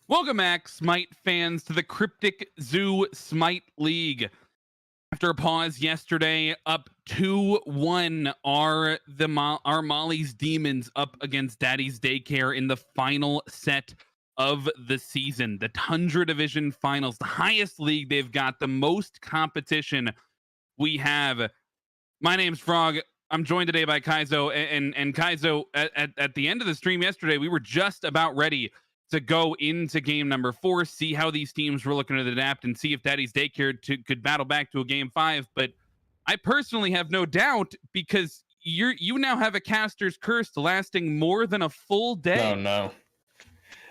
Welcome back, Smite fans, to the Cryptic Zoo Smite League. After a pause yesterday, up 2-1 are Molly's Demons up against Daddy's Daycare in the final set of the season. The Tundra Division Finals, the highest league they've got, the most competition we have. My name's Frog. I'm joined today by Kaizo, and Kaizo, at the end of the stream yesterday, we were just about ready to go into game number 4, see how these teams were looking to adapt, and see if Daddy's Daycare could battle back to a game 5. But I personally have no doubt, because you now have a caster's curse lasting more than a full day. Oh no.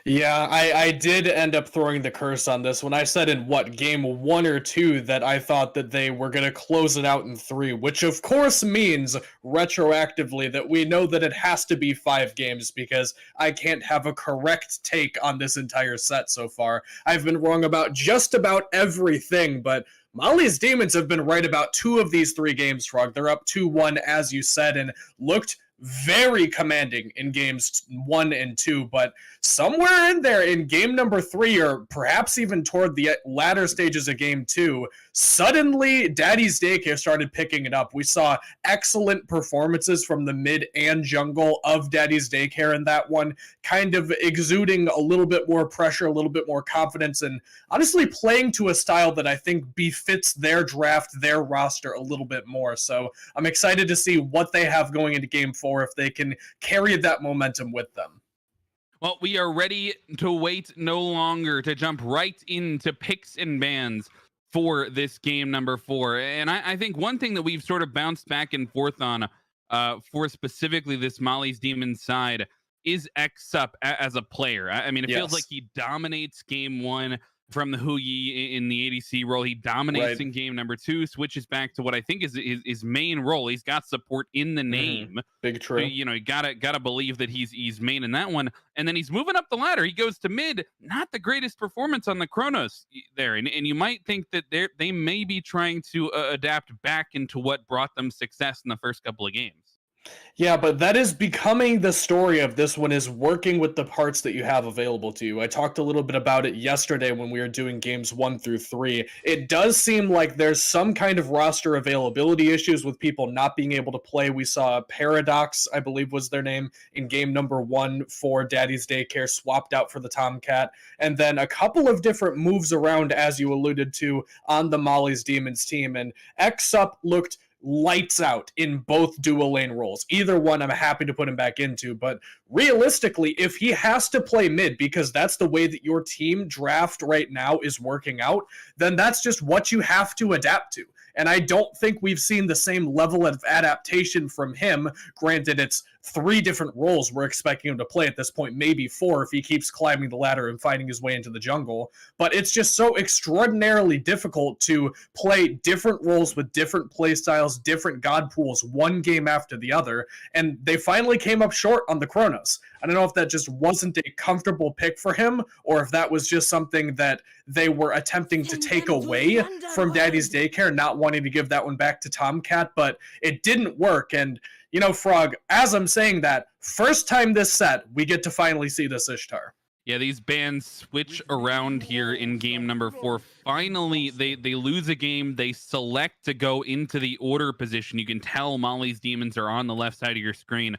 Yeah, I did end up throwing the curse on this when I said in game 1 or 2 that I thought that they were going to close it out in 3, which of course means retroactively that we know that it has to be 5 games, because I can't have a correct take on this entire set so far. I've been wrong about just about everything, but Molly's Demons have been right about 2 of these 3 games, Frog. They're up 2-1, as you said, and looked very commanding in games 1 and 2, but somewhere in there in game number 3, or perhaps even toward the latter stages of game 2, suddenly Daddy's Daycare started picking it up. We saw excellent performances from the mid and jungle of Daddy's Daycare in that one, kind of exuding a little bit more pressure, a little bit more confidence, and honestly playing to a style that I think befits their draft, their roster a little bit more. So I'm excited to see what they have going into game 4, if they can carry that momentum with them. Well, we are ready to wait no longer, to jump right into picks and bans for this game number 4. And I think one thing that we've sort of bounced back and forth on for specifically this Molly's Demons side is X-Sup as a player. I mean, it feels like he dominates game 1 from the Hu Yi in the ADC role. He dominates in game number 2, switches back to what I think is his main role. He's got support in the name. Big true. You know, you gotta believe that he's main in that one. And then he's moving up the ladder. He goes to mid. Not the greatest performance on the Chronos there. And you might think that they may be trying to adapt back into what brought them success in the first couple of games. Yeah, but that is becoming the story of this one, is working with the parts that you have available to you. I talked a little bit about it yesterday when we were doing games 1 through 3. It does seem like there's some kind of roster availability issues with people not being able to play. We saw Paradox, I believe was their name, in game number 1 for Daddy's Daycare, swapped out for the Tomcat. And then a couple of different moves around, as you alluded to, on the Molly's Demons team. And X-Sup looked lights out in both dual lane roles. Either one I'm happy to put him back into, but realistically, if he has to play mid because that's the way that your team draft right now is working out, then that's just what you have to adapt to. And I don't think we've seen the same level of adaptation from him. Granted, it's 3 different roles we're expecting him to play at this point, maybe 4 if he keeps climbing the ladder and finding his way into the jungle. But it's just so extraordinarily difficult to play different roles with different playstyles, different god pools, one game after the other. And they finally came up short on the Chronos. I don't know if that just wasn't a comfortable pick for him, or if that was just something that they were attempting to take away from Daddy's Daycare, not wanting to give that one back to Tomcat, but it didn't work. And, you know, Frog, as I'm saying that, first time this set, we get to finally see this Ishtar. Yeah, these bans switch around here in game number 4. Finally, they lose a game. They select to go into the order position. You can tell Molly's Demons are on the left side of your screen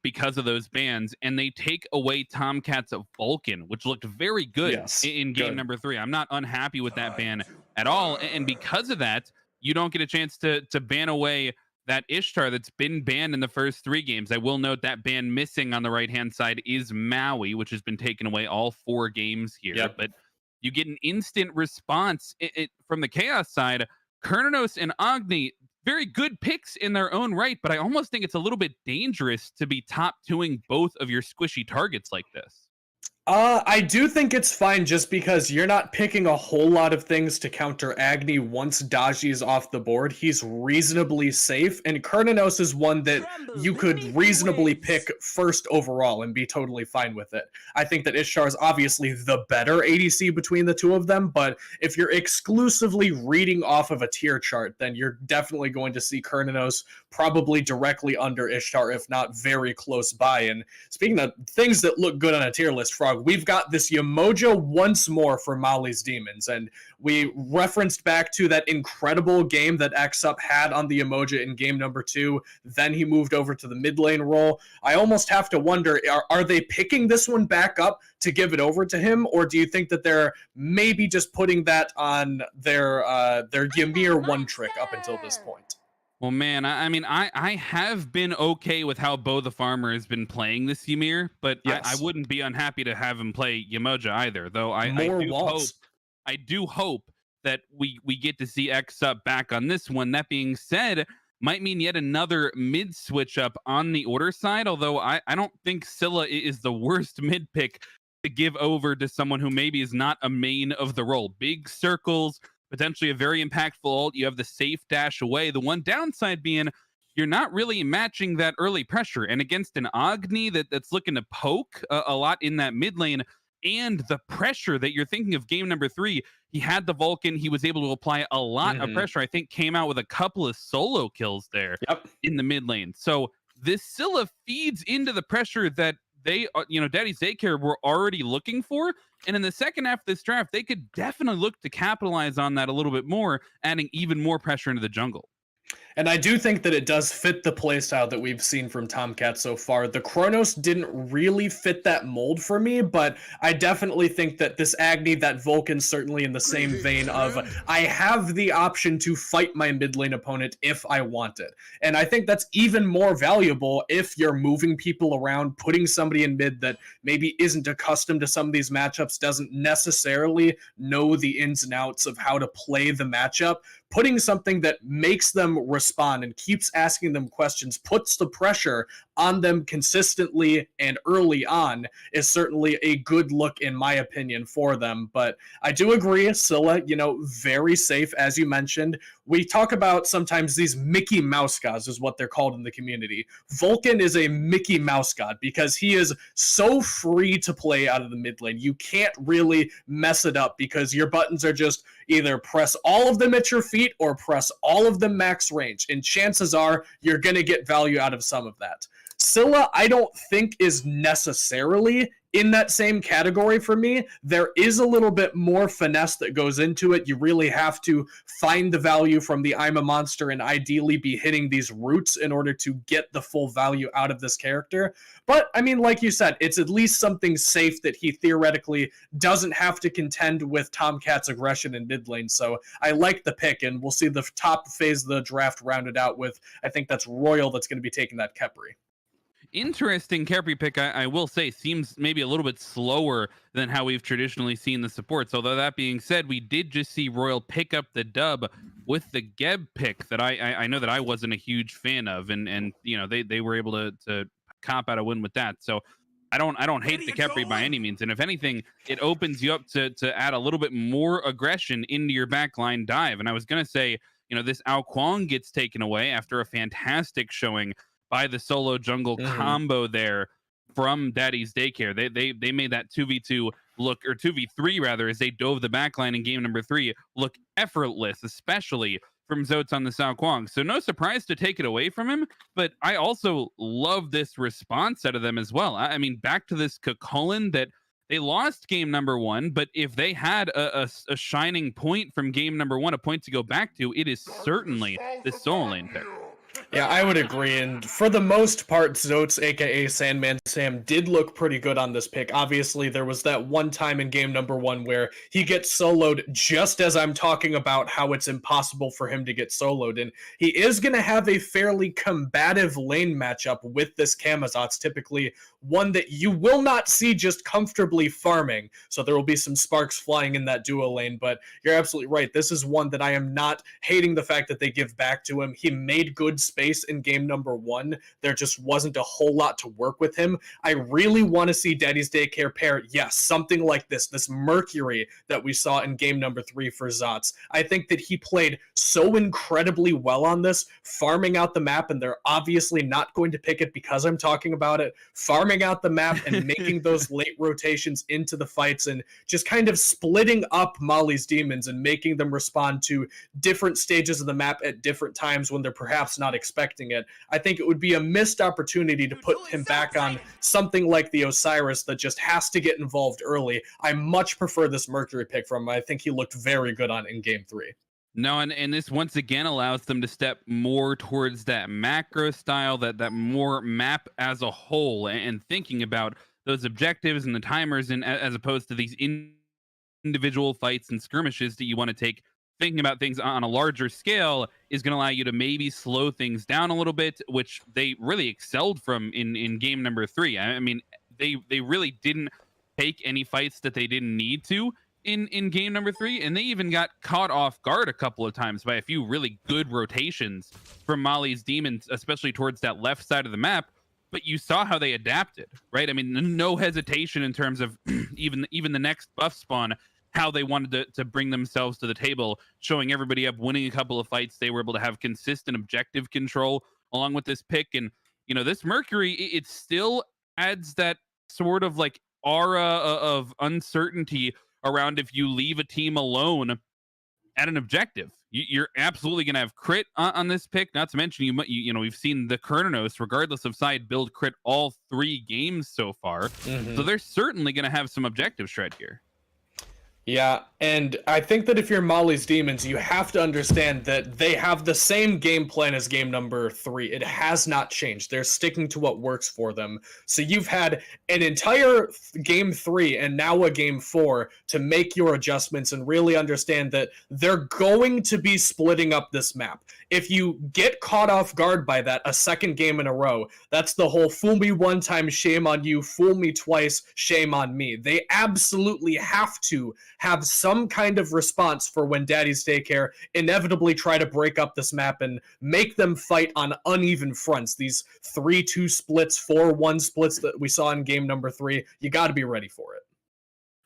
because of those bans, and they take away Tomcat's Vulcan, which looked very good in game number 3. I'm not unhappy with that ban at all, and because of that, you don't get a chance to ban away that Ishtar that's been banned in the first 3 games. I will note that ban missing on the right-hand side is Maui, which has been taken away all 4 games here, but you get an instant response from the Chaos side. Kernos and Agni, very good picks in their own right, but I almost think it's a little bit dangerous to be top 2ing both of your squishy targets like this. I do think it's fine just because you're not picking a whole lot of things to counter Agni once Daji is off the board. He's reasonably safe, and Kernos is one that you could reasonably pick first overall and be totally fine with it. I think that Ishtar is obviously the better ADC between the 2 of them, but if you're exclusively reading off of a tier chart, then you're definitely going to see Kernos probably directly under Ishtar, if not very close by. And speaking of things that look good on a tier list, Frog, wrong. We've got this Yemoja once more for Molly's Demons, and we referenced back to that incredible game that X-Up had on the Yemoja in game number 2. Then he moved over to the mid lane role. I almost have to wonder, are they picking this one back up to give it over to him, or do you think that they're maybe just putting that on their Ymir one trick up until this point? Well, man, I mean, I have been okay with how Bo the Farmer has been playing this Ymir, but I Yes. wouldn't be unhappy to have him play Yemoja either. Though More walls. I do hope that we get to see X up back on this one. That being said, might mean yet another mid switch up on the order side. Although I don't think Scylla is the worst mid pick to give over to someone who maybe is not a main of the role. Big circles, potentially a very impactful ult. You have the safe dash away. The one downside being you're not really matching that early pressure. And against an Agni that's looking to poke a lot in that mid lane, and the pressure that you're thinking of game number 3, he had the Vulcan. He was able to apply a lot of pressure. I think came out with a couple of solo kills there in the mid lane. So this Scylla feeds into the pressure that they, Daddy's Daycare were already looking for. And in the second half of this draft, they could definitely look to capitalize on that a little bit more, adding even more pressure into the jungle. And I do think that it does fit the playstyle that we've seen from Tomcat so far. The Chronos didn't really fit that mold for me, but I definitely think that this Agni, that Vulcan, certainly in the same vein of, I have the option to fight my mid lane opponent if I want it. And I think that's even more valuable if you're moving people around, putting somebody in mid that maybe isn't accustomed to some of these matchups, doesn't necessarily know the ins and outs of how to play the matchup. Putting something that makes them respond and keeps asking them questions, puts the pressure on them consistently and early on, is certainly a good look, in my opinion, for them. But I do agree, Scylla, very safe, as you mentioned. We talk about sometimes these Mickey Mouse gods is what they're called in the community. Vulcan is a Mickey Mouse god because he is so free to play out of the mid lane. You can't really mess it up because your buttons are just either press all of them at your feet or press all of them max range. And chances are you're going to get value out of some of that. Scylla, I don't think is necessarily in that same category for me. There is a little bit more finesse that goes into it. You really have to find the value from the I'm a monster and ideally be hitting these roots in order to get the full value out of this character. But, I mean, like you said, it's at least something safe that he theoretically doesn't have to contend with Tomcat's aggression in mid lane. So I like the pick, and we'll see the top phase of the draft rounded out with, I think that's Royal that's going to be taking that Khepri. Interesting Khepri pick, I will say, seems maybe a little bit slower than how we've traditionally seen the supports. Although that being said, we did just see Royal pick up the dub with the Geb pick that I know that I wasn't a huge fan of, and they were able to cop out a win with that. So I don't hate the Khepri by any means, and if anything, it opens you up to add a little bit more aggression into your backline dive. And I was gonna say, this Ao Kwang gets taken away after a fantastic showing by the solo jungle combo there from Daddy's Daycare. They made that 2v2 look, or 2v3 rather, as they dove the backline in game number 3 look effortless, especially from Zotes on the Sao Kwang. So no surprise to take it away from him, but I also love this response out of them as well. I mean, back to this Kukulkan that they lost game number 1, but if they had a shining point from game number 1, a point to go back to, it is certainly the solo lane pick. Yeah, I would agree. And for the most part, Zotes, aka Sandman Sam, did look pretty good on this pick. Obviously, there was that one time in game number 1 where he gets soloed just as I'm talking about how it's impossible for him to get soloed. And he is going to have a fairly combative lane matchup with this Camazotz, typically one that you will not see just comfortably farming. So there will be some sparks flying in that duo lane. But you're absolutely right. This is one that I am not hating the fact that they give back to him. He made good space in game number 1. There just wasn't a whole lot to work with him. I really want to see Daddy's Daycare pair, yes, something like this Mercury that we saw in game number 3 for Zots. I think that he played so incredibly well on this, farming out the map, and they're obviously not going to pick it because I'm talking about it, farming out the map and making those late rotations into the fights and just kind of splitting up Molly's Demons and making them respond to different stages of the map at different times when they're perhaps not expecting expecting it. I think it would be a missed opportunity to put him back on something like the Osiris that just has to get involved early. I much prefer this Mercury pick from him. I think he looked very good on in game 3. No, and this once again allows them to step more towards that macro style, that more map as a whole, and thinking about those objectives and the timers, and as opposed to these individual fights and skirmishes that you want to take. Thinking about things on a larger scale is going to allow you to maybe slow things down a little bit, which they really excelled from in game number 3. I mean, they really didn't take any fights that they didn't need to in game number 3, and they even got caught off guard a couple of times by a few really good rotations from Molly's Demons, especially towards that left side of the map. But you saw how they adapted, right? I mean, no hesitation in terms of even the next buff spawn, how they wanted to bring themselves to the table, showing everybody up, winning a couple of fights. They were able to have consistent objective control along with this pick. And, you know, this Mercury, it still adds that sort of like aura of uncertainty around if you leave a team alone at an objective. You're absolutely going to have crit on this pick. Not to mention, you know, we've seen the Kernos, regardless of side, build crit all 3 games so far. So they're certainly going to have some objective shred here. Yeah, and I think that if you're Molly's Demons, you have to understand that they have the same game plan as game number 3. It has not changed. They're sticking to what works for them. So you've had an entire game 3 and now a game 4 to make your adjustments and really understand that they're going to be splitting up this map. If you get caught off guard by that a second game in a row, that's the whole fool me one time, shame on you, fool me twice, shame on me. They absolutely have to have some kind of response for when Daddy's Daycare inevitably try to break up this map and make them fight on uneven fronts. These 3-2 splits, 4-1 splits that we saw in game number 3, you got to be ready for it.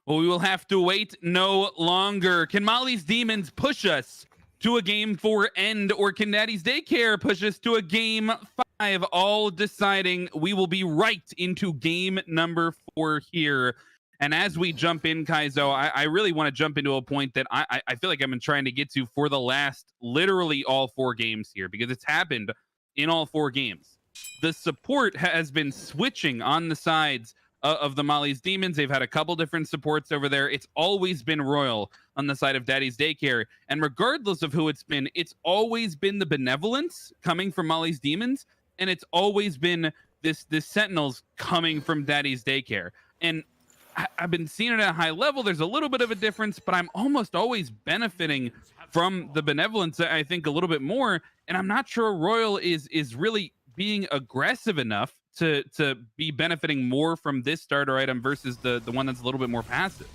Well, we will have to wait no longer. Can Molly's Demons push us to a game 4 end, or can Daddy's Daycare push us to a game 5? All deciding. We will be right into game number 4 here. And as we jump in, Kaizo, I really want to jump into a point that I feel like I've been trying to get to for the last literally all 4 games here, because it's happened in all 4 games. The support has been switching on the sides of the Molly's Demons. They've had a couple different supports over there. It's always been Royal on the side of Daddy's Daycare. And regardless of who it's always been the Benevolence coming from Molly's Demons. And it's always been this Sentinels coming from Daddy's Daycare. And I've been seeing it at a high level. There's a little bit of a difference, but I'm almost always benefiting from the Benevolence, I think, a little bit more. And I'm not sure Royal is really being aggressive enough to be benefiting more from this starter item versus the one that's a little bit more passive.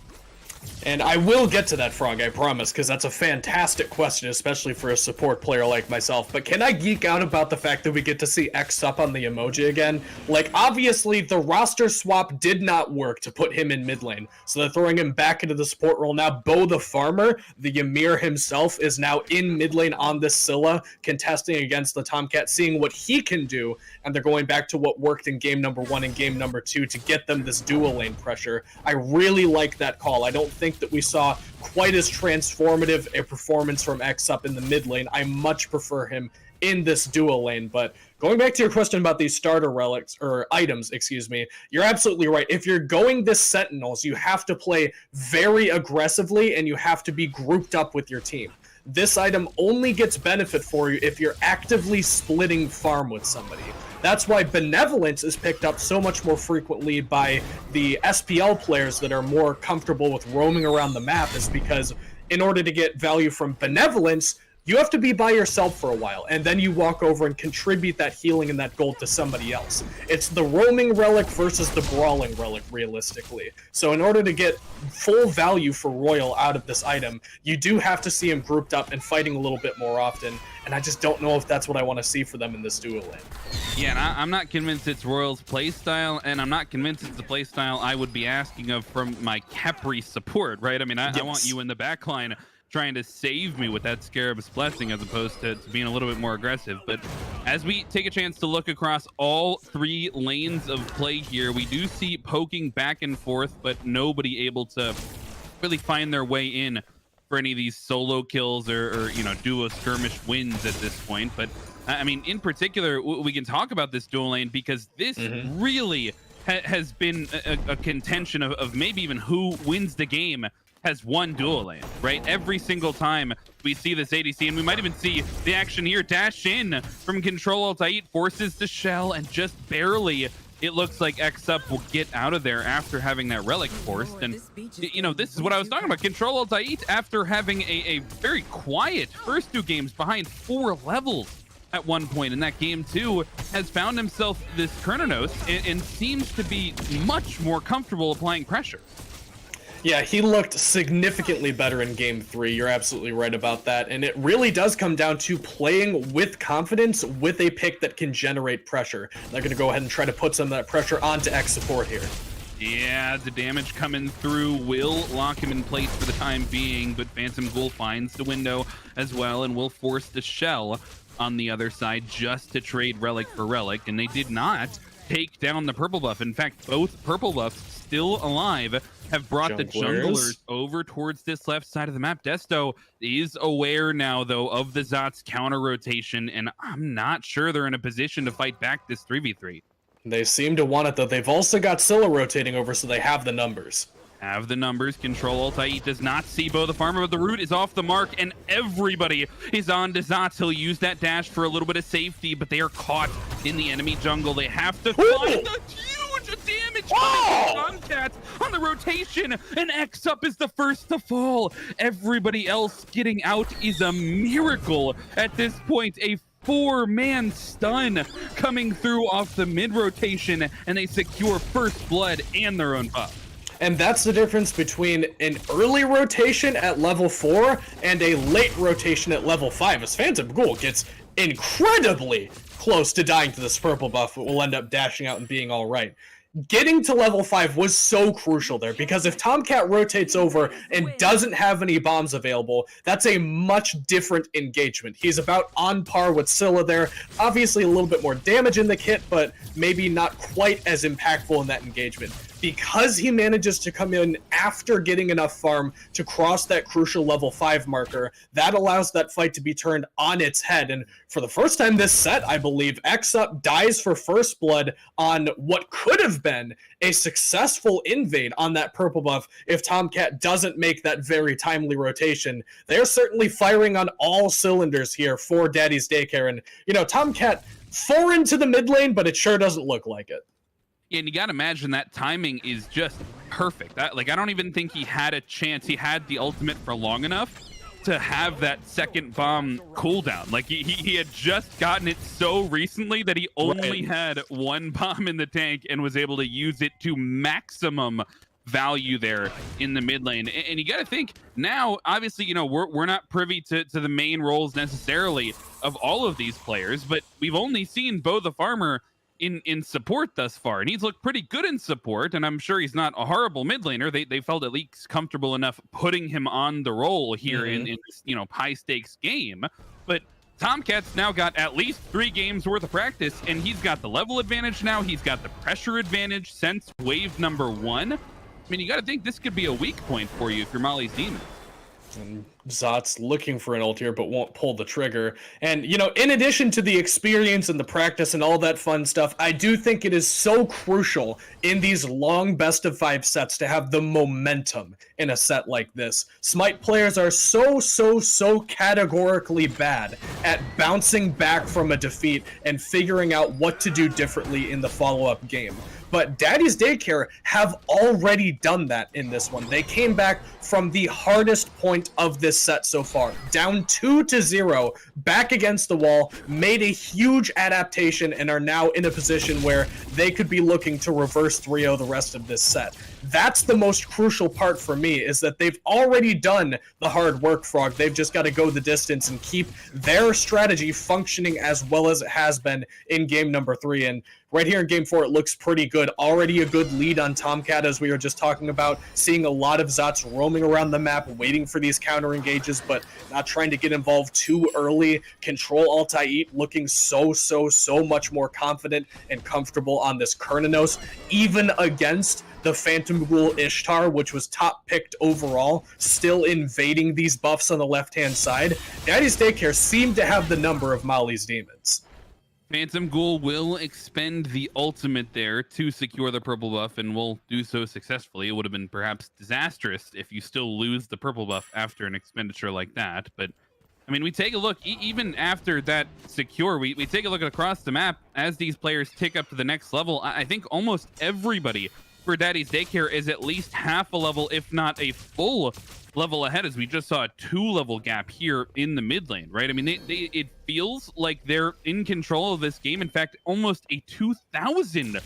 And I will get to that, Frog, I promise, because that's a fantastic question, especially for a support player like myself. But can I geek out about the fact that we get to see X up on the emoji again? Like, obviously, the roster swap did not work to put him in mid lane, so they're throwing him back into the support role. Now, Bo the Farmer, the Ymir himself, is now in mid lane on this Scylla, contesting against the Tomcat, seeing what he can do, and they're going back to what worked in game number 1 and game number 2 to get them this dual lane pressure. I really like that call. I don't think that we saw quite as transformative a performance from X up in the mid lane. I much prefer him in this dual lane. But going back to your question about these starter relics, or items, excuse me, you're absolutely right. If you're going this Sentinels, you have to play very aggressively and you have to be grouped up with your team. This item only gets benefit for you if you're actively splitting farm with somebody. That's why Benevolence is picked up so much more frequently by the SPL players that are more comfortable with roaming around the map, is because in order to get value from Benevolence, you have to be by yourself for a while, and then you walk over and contribute that healing and that gold to somebody else. It's the roaming relic versus the brawling relic, realistically. So in order to get full value for Royal out of this item, you do have to see him grouped up and fighting a little bit more often, and I just don't know if that's what I want to see for them in this dual lane. Yeah, and I'm not convinced it's Royal's playstyle, and I'm not convinced it's the playstyle I would be asking of from my Khepri support, right? I mean, I want you in the backline trying to save me with that Scarab's Blessing as opposed to being a little bit more aggressive. But as we take a chance to look across all 3 lanes of play here, we do see poking back and forth, but nobody able to really find their way in for any of these solo kills or you know, duo skirmish wins at this point. But I mean, in particular, we can talk about this dual lane because this really has been a contention of maybe even who wins the game has one dual lane, right? Every single time we see this ADC, and we might even see the action here, dash in from Control Alt-Ait, forces the shell, and just barely, it looks like X-Up will get out of there after having that relic forced. And, you know, this is what I was talking about. Control Alt-Ait, after having a very quiet first 2 games behind 4 levels at one point in that game too, has found himself this Kronos and seems to be much more comfortable applying pressure. Yeah, he looked significantly better in game 3. You're absolutely right about that. And it really does come down to playing with confidence with a pick that can generate pressure. They're going to go ahead and try to put some of that pressure onto X support here. Yeah, the damage coming through will lock him in place for the time being, but Phantom Ghoul finds the window as well and will force the shell on the other side just to trade relic for relic, and they did not take down the purple buff. In fact, both purple buffs still alive have brought the junglers over towards this left side of the map. Desto is aware now, though, of the Zot's counter rotation, and I'm not sure they're in a position to fight back this 3v3. They seem to want it, though. They've also got Scylla rotating over, so they have the numbers. Have the numbers. Control Alt-Ait does not see Bo the Farmer, but the root is off the mark, and everybody is on to Zot. He'll use that dash for a little bit of safety, but they are caught in the enemy jungle. They have to find the huge damage coming from Tomcat on the rotation, and X-Up is the first to fall. Everybody else getting out is a miracle at this point. A 4-man stun coming through off the mid rotation, and they secure first blood and their own buff. And that's the difference between an early rotation at level 4 and a late rotation at level 5, as Phantom Ghoul gets incredibly close to dying to this purple buff, but will end up dashing out and being all right. Getting to level 5 was so crucial there, because if Tomcat rotates over and doesn't have any bombs available, that's a much different engagement. He's about on par with Scylla there. Obviously a little bit more damage in the kit, but maybe not quite as impactful in that engagement. Because he manages to come in after getting enough farm to cross that crucial level 5 marker, that allows that fight to be turned on its head. And for the first time this set, I believe, X-Up dies for first blood on what could have been a successful invade on that purple buff if Tomcat doesn't make that very timely rotation. They're certainly firing on all cylinders here for Daddy's Daycare. And, you know, Tomcat foreign to the mid lane, but it sure doesn't look like it. Yeah, and you got to imagine that timing is just perfect. I don't even think he had a chance. He had the ultimate for long enough to have that second bomb cooldown. Like, he had just gotten it so recently that he only had one bomb in the tank and was able to use it to maximum value there in the mid lane. And you got to think now, obviously, you know, we're not privy to the main roles necessarily of all of these players, but we've only seen Bo the Farmer in support thus far, and he's looked pretty good in support, and I'm sure he's not a horrible mid laner. They felt at least comfortable enough putting him on the role here in this, you know, high stakes game. But Tomcat's now got at least 3 games worth of practice, and he's got the level advantage now. He's got the pressure advantage since wave number 1. I mean, you got to think this could be a weak point for you if you're Molly's Demon. And Zot's looking for an ult here, but won't pull the trigger. And, you know, in addition to the experience and the practice and all that fun stuff, I do think it is so crucial in these long best-of-5 sets to have the momentum in a set like this. Smite players are so categorically bad at bouncing back from a defeat and figuring out what to do differently in the follow-up game. But Daddy's Daycare have already done that in this one. They came back from the hardest point of this set so far, down 2-0, back against the wall, made a huge adaptation, and are now in a position where they could be looking to reverse 3-0 the rest of this set. That's the most crucial part for me, is that they've already done the hard work, Frog. They've just got to go the distance and keep their strategy functioning as well as it has been in game number 3. And right here in game 4, it looks pretty good. Already a good lead on Tomcat, as we were just talking about, seeing a lot of Zots roaming around the map, waiting for these counter engages, but not trying to get involved too early. Control Alt-Ait looking so much more confident and comfortable on this Kronos, even against the Phantom Ghoul Ishtar, which was top picked overall, still invading these buffs on the left-hand side, Daddy's Daycare seemed to have the number of Molly's demons. Phantom Ghoul will expend the ultimate there to secure the purple buff, and will do so successfully. It would have been perhaps disastrous if you still lose the purple buff after an expenditure like that. But, I mean, we take a look, even after that secure, we take a look across the map as these players tick up to the next level. I think almost everybody for Daddy's Daycare is at least half a level, if not a full level ahead, as we just saw a 2-level gap here in the mid lane, right? I mean, it feels like they're in control of this game. In fact, almost a 2,000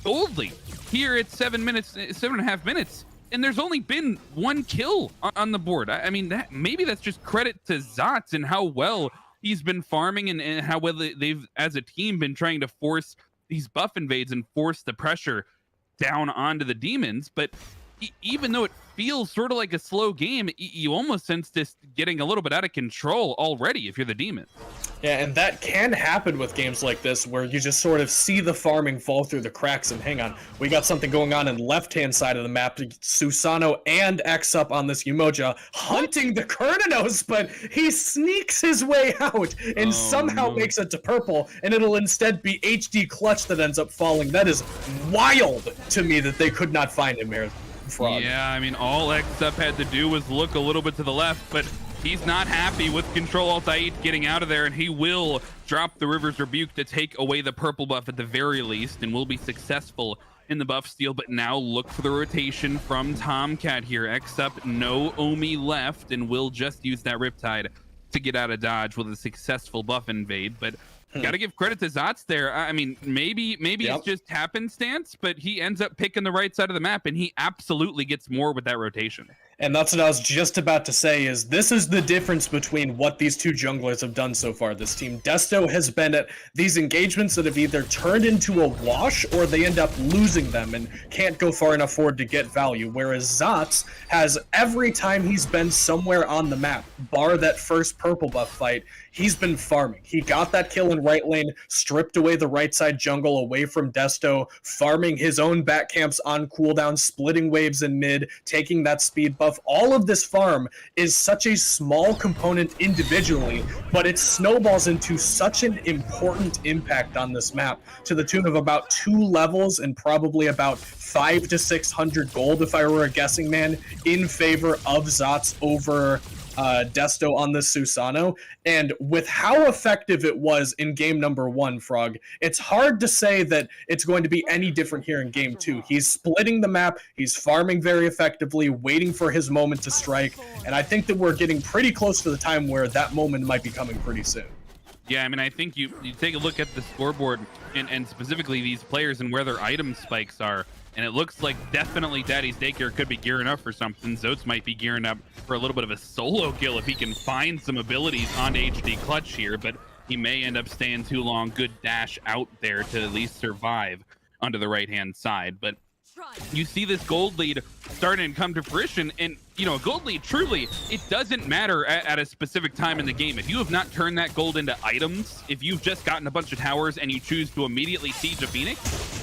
gold lead here at 7.5 minutes, and there's only been 1 kill on the board. I mean, maybe that's just credit to Zotz and how well he's been farming, and how well they've, as a team, been trying to force these buff invades and force the pressure down onto the demons. But even though it feels sort of like a slow game, you almost sense this getting a little bit out of control already if you're the demons. Yeah, and that can happen with games like this, where you just sort of see the farming fall through the cracks. And hang on, we got something going on in the left-hand side of the map. Susano and X up on this Umoja hunting the Kernanos, but he sneaks his way out and somehow makes it to purple, and it'll instead be HD Clutch that ends up falling. That is wild to me that they could not find him here. Frog. Yeah, I mean, all X-Up had to do was look a little bit to the left, but he's not happy with Control Alt I getting out of there, and he will drop the River's Rebuke to take away the purple buff at the very least, and will be successful in the buff steal. But now look for the rotation from Tomcat here. X-Up, no Omi left, and will just use that Riptide to get out of dodge with a successful buff invade. But gotta give credit to Zotz there. I mean, maybe it's just happenstance, but he ends up picking the right side of the map, and he absolutely gets more with that rotation. And that's what I was just about to say, is this is the difference between what these two junglers have done so far. This team, Desto, has been at these engagements that have either turned into a wash or they end up losing them and can't go far enough forward to get value. Whereas Zotz has, every time he's been somewhere on the map, bar that first purple buff fight, he's been farming. He got that kill in right lane, stripped away the right side jungle away from Desto, farming his own back camps on cooldown, splitting waves in mid, taking that speed buff. All of this farm is such a small component individually, but it snowballs into such an important impact on this map, to the tune of about 2 levels and probably about 500 to 600 gold, if I were a guessing man, in favor of Zotz over Desto on this Susano. And with how effective it was in game number 1, Frog, it's hard to say that it's going to be any different here in game 2. He's splitting the map, he's farming very effectively, waiting for his moment to strike, and I think that we're getting pretty close to the time where that moment might be coming pretty soon. Yeah, I mean, I think you take a look at the scoreboard, and specifically these players and where their item spikes are, and it looks like definitely Daddy's Daycare could be gearing up for something. Zotes might be gearing up for a little bit of a solo kill if he can find some abilities on HD Clutch here, but he may end up staying too long. Good dash out there to at least survive onto the right-hand side. But you see this gold lead starting to come to fruition, and you know, a gold lead, truly, it doesn't matter at a specific time in the game. If you have not turned that gold into items, if you've just gotten a bunch of towers and you choose to immediately siege a Phoenix,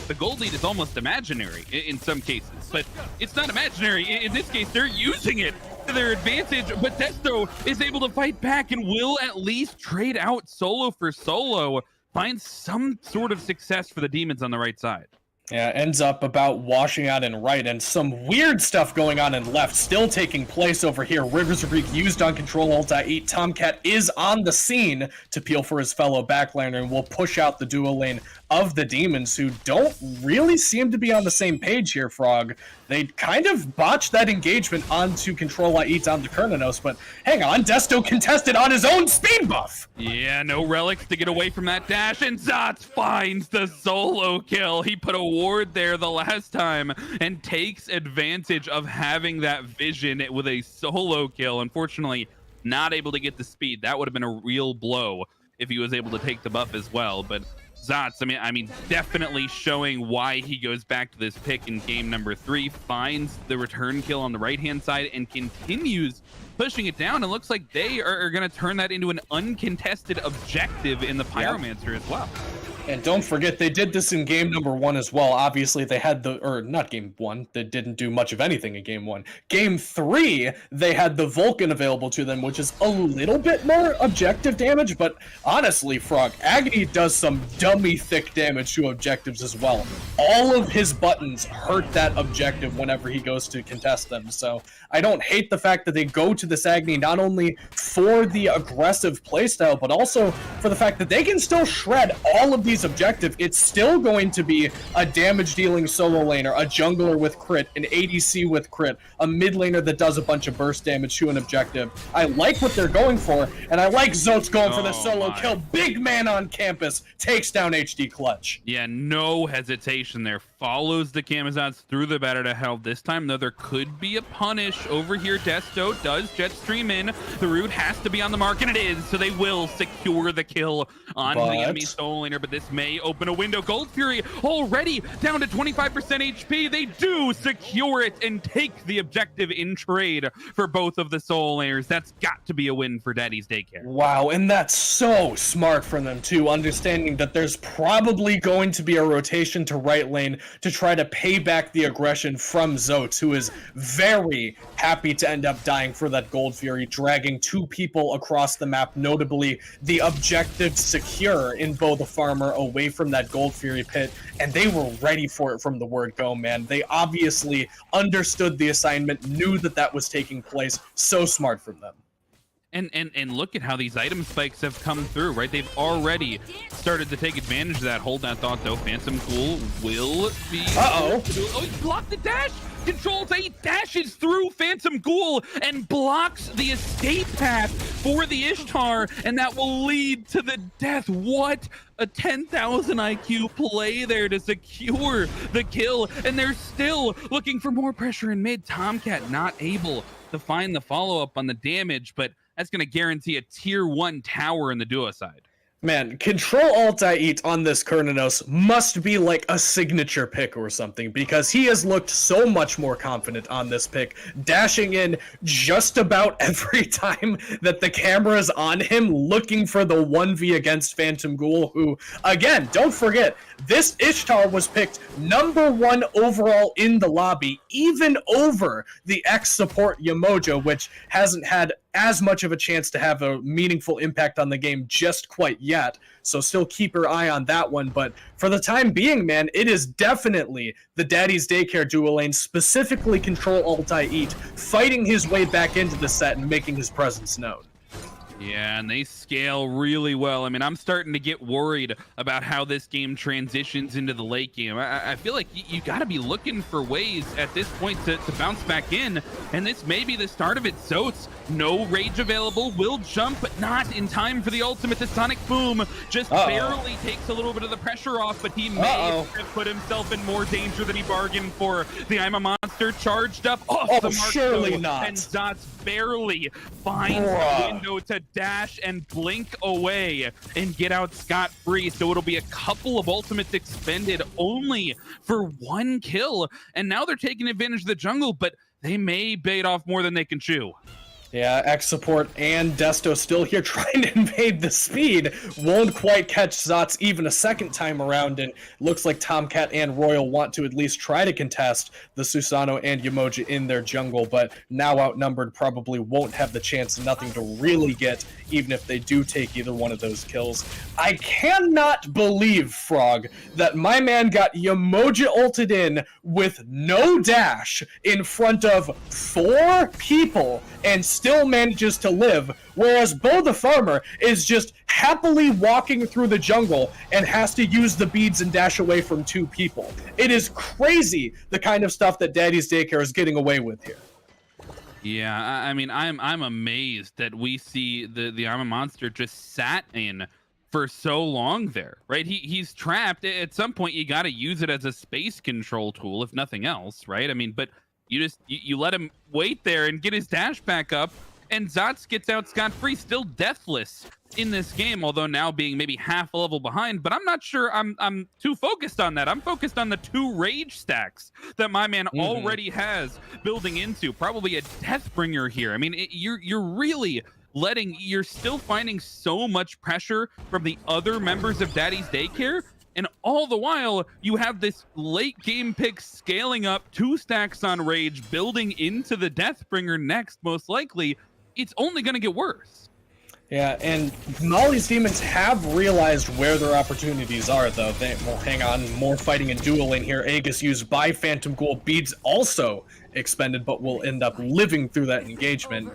the gold lead is almost imaginary in some cases. But it's not imaginary. In this case, they're using it to their advantage, but Desto is able to fight back and will at least trade out solo for solo, find some sort of success for the demons on the right side. Yeah, ends up about washing out in right, and some weird stuff going on in left still taking place over here. River's Rebuke used on Control Alt I. Tomcat is on the scene to peel for his fellow backliner, and will push out the duo lane of the demons, who don't really seem to be on the same page here, Frog. They kind of botched that engagement onto Control I onto Kernanos, but hang on, Desto contested on his own speed buff! Yeah, no relics to get away from that dash, and Zotz finds the solo kill. He put a ward there the last time and takes advantage of having that vision with a solo kill. Unfortunately, not able to get the speed. That would have been a real blow if he was able to take the buff as well. But Zotz, I mean, definitely showing why he goes back to this pick in game number 3, finds the return kill on the right-hand side and continues pushing it down. It looks like they are going to turn that into an uncontested objective in the Pyromancer as well. And don't forget, they did this in game number 1 as well. Obviously, they had or not game 1, they didn't do much of anything in game 1. Game 3, they had the Vulcan available to them, which is a little bit more objective damage, but honestly, Frog, Agony does some dummy thick damage to objectives as well. All of his buttons hurt that objective whenever he goes to contest them, so I don't hate the fact that they go to this Agony not only for the aggressive playstyle, but also for the fact that they can still shred all of these objectives. It's still going to be a damage dealing solo laner, a jungler with crit, an ADC with crit, a mid laner that does a bunch of burst damage to an objective. I like what they're going for, and I like Zotes going for the solo kill. Big man on campus takes down HD Clutch. Yeah, no hesitation there. Follows the Camazotz through the batter to hell. This time, though, there could be a punish over here. Desto does jet stream in. The root has to be on the mark, and it is, so they will secure the kill on the enemy solo laner, but this may open a window. Gold Fury already down to 25% HP. They do secure it and take the objective in trade for both of the solo laners. That's got to be a win for Daddy's Daycare. Wow, and that's so smart from them too, understanding that there's probably going to be a rotation to right lane to try to pay back the aggression from Zotes, who is very happy to end up dying for that Gold Fury, dragging 2 people across the map, notably the objective secure in Bo the Farmer away from that Gold Fury pit, and they were ready for it from the word go, man. They obviously understood the assignment, knew that that was taking place. So smart from them. And look at how these item spikes have come through, right? They've already started to take advantage of that. Hold that thought, though. Phantom Ghoul will be... Uh-oh. Oh, he blocked the dash! Controls 8 dashes through Phantom Ghoul and blocks the escape path for the Ishtar, and that will lead to the death. What a 10,000 IQ play there to secure the kill, and they're still looking for more pressure in mid. Tomcat not able to find the follow-up on the damage, but that's going to guarantee a tier 1 tower in the duo side. Man, Control Alt I Eat on this Kernanos must be like a signature pick or something, because he has looked so much more confident on this pick, dashing in just about every time that the camera is on him, looking for the 1v against Phantom Ghoul, who, again, don't forget, this Ishtar was picked #1 overall in the lobby, even over the X-Support Yamoja, which hasn't had as much of a chance to have a meaningful impact on the game just quite yet, so still keep your eye on that one. But for the time being, man, it is definitely the Daddy's Daycare duo lane, specifically Control Alt I Eat, fighting his way back into the set and making his presence known. Yeah, and they scale really well. I mean, I'm starting to get worried about how this game transitions into the late game. I feel like you got to be looking for ways at this point to bounce back in, and this may be the start of it. Zotes, no rage available, will jump, but not in time for the ultimate. The Sonic Boom just barely takes a little bit of the pressure off, but he may have put himself in more danger than he bargained for. The I'm a Monster charged up off the mark, surely not. And Zots barely finds the window to dash and blink away and get out scot-free. So it'll be a couple of ultimates expended only for 1 kill. And now they're taking advantage of the jungle, but they may bait off more than they can chew. Yeah, X-Support and Desto still here trying to invade the speed. Won't quite catch Zots even a second time around, and looks like Tomcat and Royal want to at least try to contest the Susano and Yamoja in their jungle, but now outnumbered probably won't have the chance, nothing to really get, even if they do take either one of those kills. I cannot believe, Frog, that my man got Yamoja ulted in with no dash in front of 4 people and still manages to live, whereas Bo the Farmer is just happily walking through the jungle and has to use the beads and dash away from 2 people. It is crazy the kind of stuff that Daddy's Daycare is getting away with here. Yeah, I mean, I'm amazed that we see the I'm a Monster just sat in for so long there, right? He's trapped. At some point, you got to use it as a space control tool, if nothing else, right? I mean, but you let him wait there and get his dash back up, and Zots gets out scot-free, still deathless in this game, although now being maybe half a level behind. But I'm not sure I'm too focused on that. I'm focused on the 2 rage stacks that my man already has building into. Probably a Deathbringer here. I mean, you're really you're still finding so much pressure from the other members of Daddy's Daycare. And all the while, you have this late game pick scaling up 2 stacks on Rage, building into the Deathbringer next, most likely. It's only going to get worse. Yeah, and Molly's Demons have realized where their opportunities are, though. Well, hang on, more fighting and dueling here. Aegis used by Phantom Ghoul. Beads also expended, but will end up living through that engagement.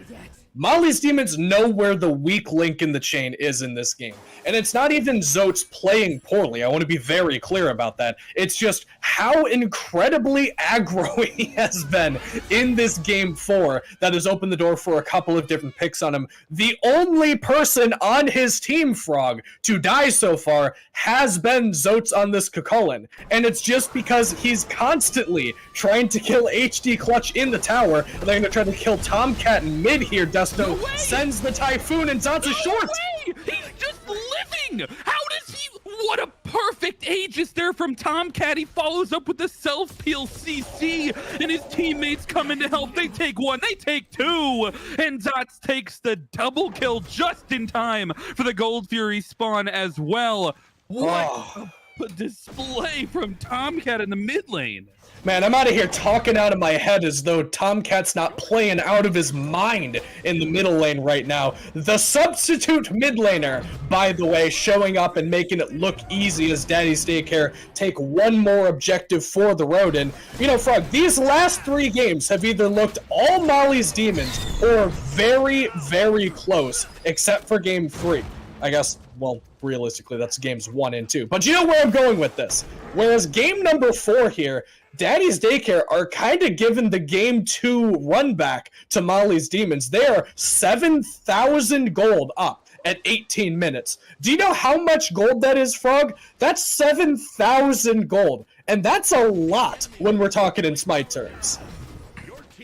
Molly's Demons know where the weak link in the chain is in this game. And it's not even Zotes playing poorly. I want to be very clear about that. It's just how incredibly aggro he has been in this game 4 that has opened the door for a couple of different picks on him. The only person on his team, Frog, to die so far has been Zotes on this Cucullin. And it's just because he's constantly trying to kill HD Clutch in the tower, and they're going to try to kill Tomcat in mid here. Desto sends the Typhoon, and Zotes is short. He's just living. How does he? What a perfect Aegis there from Tomcat. He follows up with the self-peel CC, and his teammates come in to help. They take 1, they take 2, and Zotes takes the double kill just in time for the Gold Fury spawn as well. What a display from Tomcat in the mid lane. Man, I'm out of here talking out of my head as though Tomcat's not playing out of his mind in the middle lane right now. The substitute mid laner, by the way, showing up and making it look easy as Daddy's Daycare take 1 more objective for the road. And, you know, Frog, these last 3 games have either looked all Molly's Demons or very, very close, except for game 3. I guess, well, realistically, that's games 1 and 2. But you know where I'm going with this. Whereas game number 4 here, Daddy's Daycare are kind of giving the game 2 run back to Molly's Demons. They are 7,000 gold up at 18 minutes. Do you know how much gold that is, Frog? That's 7,000 gold. And that's a lot when we're talking in Smite terms.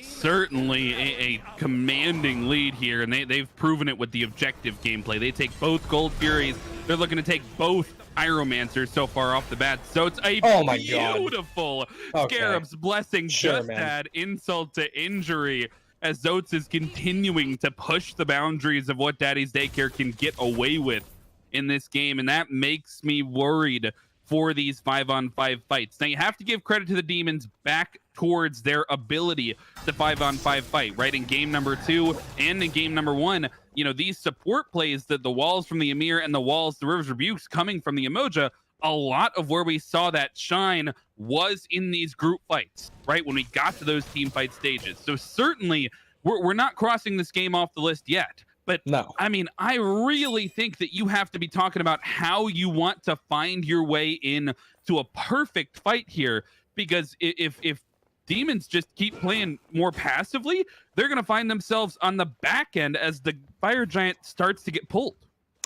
Certainly a commanding lead here, and they've proven it with the objective gameplay. They take both Gold Furies. They're looking to take both Pyromancers so far off the bat. So it's a beautiful Scarab's Blessing. Just add insult to injury as Zotes is continuing to push the boundaries of what Daddy's Daycare can get away with in this game, and that makes me worried for these 5-on-5 fights. Now, you have to give credit to the Demons back towards their ability to 5-on-5 fight, right? In game number 2 and in game number 1, you know, these support plays, that the walls from the Amir and the walls, the River's Rebukes coming from the Emoja, a lot of where we saw that shine was in these group fights, right? When we got to those team fight stages. So certainly, we're not crossing this game off the list yet. But no, I mean, I really think that you have to be talking about how you want to find your way in to a perfect fight here, because if Demons just keep playing more passively, they're going to find themselves on the back end as the Fire Giant starts to get pulled.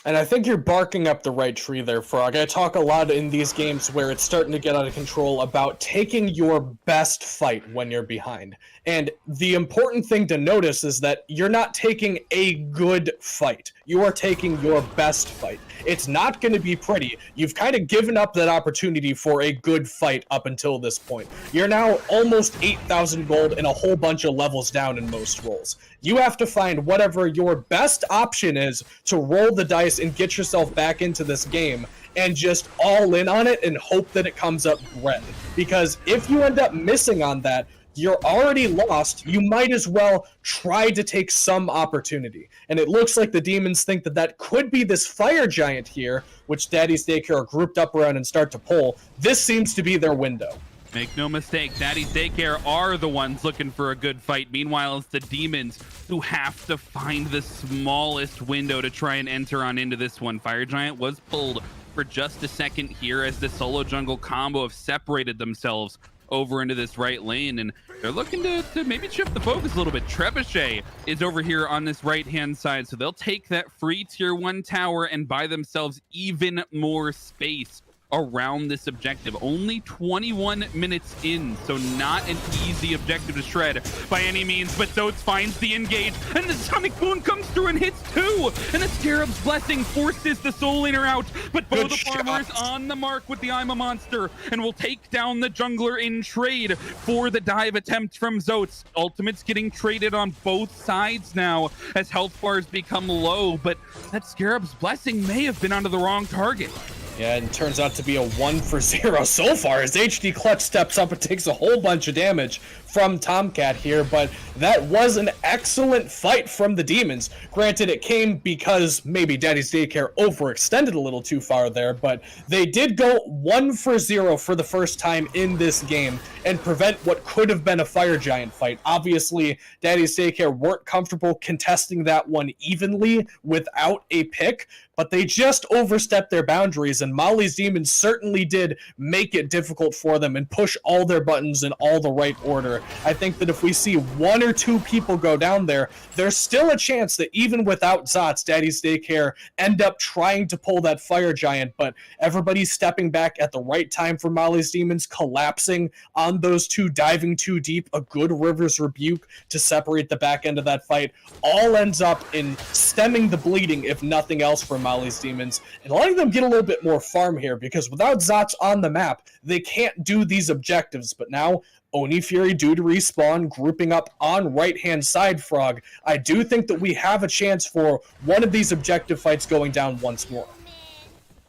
And I think you're barking up the right tree there, Frog. I talk a lot in these games where it's starting to get out of control about taking your best fight when you're behind. And the important thing to notice is that you're not taking a good fight. You are taking your best fight. It's not going to be pretty. You've kind of given up that opportunity for a good fight up until this point. You're now almost 8,000 gold and a whole bunch of levels down in most roles. You have to find whatever your best option is to roll the dice and get yourself back into this game and just all in on it and hope that it comes up red. Because if you end up missing on that, you're already lost. You might as well try to take some opportunity. And it looks like the Demons think that that could be this Fire Giant here, which Daddy's Daycare are grouped up around and start to pull. This seems to be their window. Make no mistake, Daddy's Daycare are the ones looking for a good fight. Meanwhile, it's the Demons who have to find the smallest window to try and enter on into this one. Fire Giant was pulled for just a second here as the solo jungle combo have separated themselves over into this right lane, and they're looking to maybe shift the focus a little bit. Trebuchet is over here on this right-hand side, so they'll take that free tier 1 tower and buy themselves even more space around this objective. Only 21 minutes in, so not an easy objective to shred by any means, but Zotes finds the engage, and the Sonic Boom comes through and hits two, and the Scarab's Blessing forces the Soul Laner out, but both the farmers on the mark with the I'm a Monster, and will take down the jungler in trade for the dive attempt from Zotes. Ultimate's getting traded on both sides now as health bars become low, but that Scarab's Blessing may have been onto the wrong target. Yeah, and turns out to be a 1-for-0 so far as HD Clutch steps up and takes a whole bunch of damage from Tomcat here, but that was an excellent fight from the Demons. Granted, it came because maybe Daddy's Daycare overextended a little too far there, but they did go 1-for-0 for the first time in this game and prevent what could have been a Fire Giant fight. Obviously, Daddy's Daycare weren't comfortable contesting that one evenly without a pick, but they just overstepped their boundaries, and Molly's Demons certainly did make it difficult for them and push all their buttons in all the right order. I think that if we see one or two people go down there, there's still a chance that even without Zots, Daddy's Daycare end up trying to pull that Fire Giant, but everybody's stepping back at the right time for Molly's Demons, collapsing on those two, diving too deep, a good River's Rebuke to separate the back end of that fight, all ends up in stemming the bleeding, if nothing else, for Molly's Demons, and letting them get a little bit more farm here, because without Zots on the map, they can't do these objectives. But now Oni Fury due to respawn, grouping up on right-hand side, Frog. I do think that we have a chance for one of these objective fights going down once more.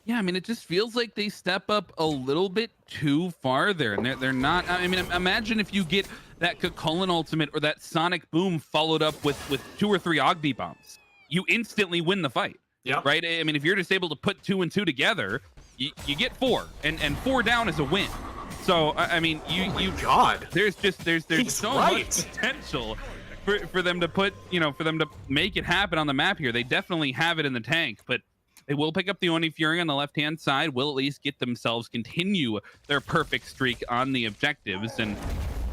Yeah, I mean, it just feels like they step up a little bit too far there, and they're not. I mean, imagine if you get that Cucullin ultimate or that Sonic Boom followed up with 2 or 3 Ogni bombs. You instantly win the fight. Yeah. Right. I mean, if you're just able to put 2 and 2 together, you get 4, and 4 down is a win. So I mean, God, there's so much potential for them to put, for them to make it happen on the map here. They definitely have it in the tank, but they will pick up the Oni Fury on the left-hand side, will at least get themselves continue their perfect streak on the objectives, and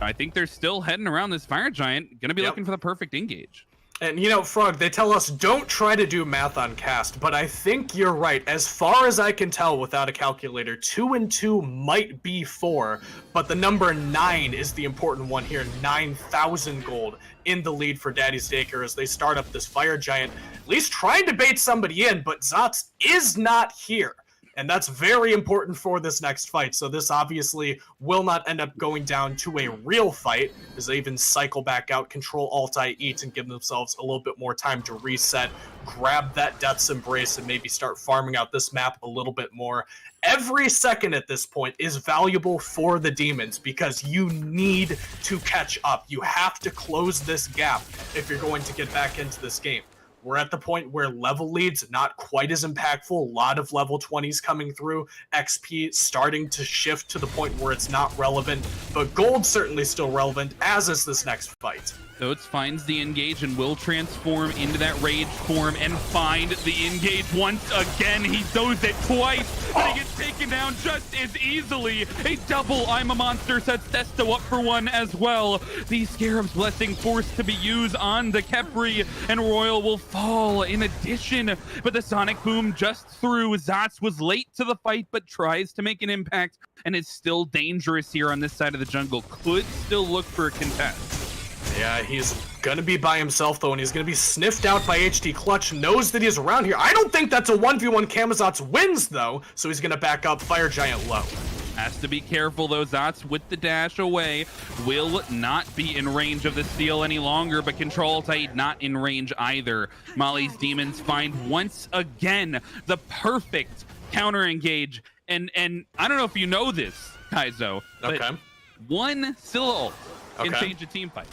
I think they're still heading around this Fire Giant, gonna be looking for the perfect engage. And Frog, they tell us don't try to do math on cast, but I think you're right. As far as I can tell without a calculator, 2 and 2 might be 4, but the number 9 is the important one here. 9,000 gold in the lead for Daddy's Daycare as they start up this Fire Giant, at least trying to bait somebody in, but Zots is not here. And that's very important for this next fight. So this obviously will not end up going down to a real fight, as they even cycle back out, control Alt-I-Eat, and give themselves a little bit more time to reset, grab that Death's Embrace, and maybe start farming out this map a little bit more. Every second at this point is valuable for the Demons because you need to catch up. You have to close this gap if you're going to get back into this game. We're at the point where level leads not quite as impactful. A lot of level 20s coming through. XP starting to shift to the point where it's not relevant. But gold certainly still relevant, as is this next fight. Zotes finds the engage and will transform into that rage form and find the engage once again. He does it twice, but he gets taken down just as easily. A double I'm a Monster sets Thesto up for one as well. The Scarab's Blessing forced to be used on the Khepri, and Royal will fall in addition. But the Sonic Boom just through. Zots was late to the fight, but tries to make an impact and is still dangerous here on this side of the jungle. Could still look for a contest. Yeah, he's gonna be by himself though, and he's gonna be sniffed out by HD Clutch, knows that he's around here. I don't think that's a 1v1 Camazotz wins though, so he's gonna back up Fire Giant low. Has to be careful though. Zots with the dash away will not be in range of the steal any longer, but Control Alt-I not in range either. Molly's Demons find once again the perfect counter engage, and I don't know if you know this, Kaizo, but one Scylla ult can change a team fight.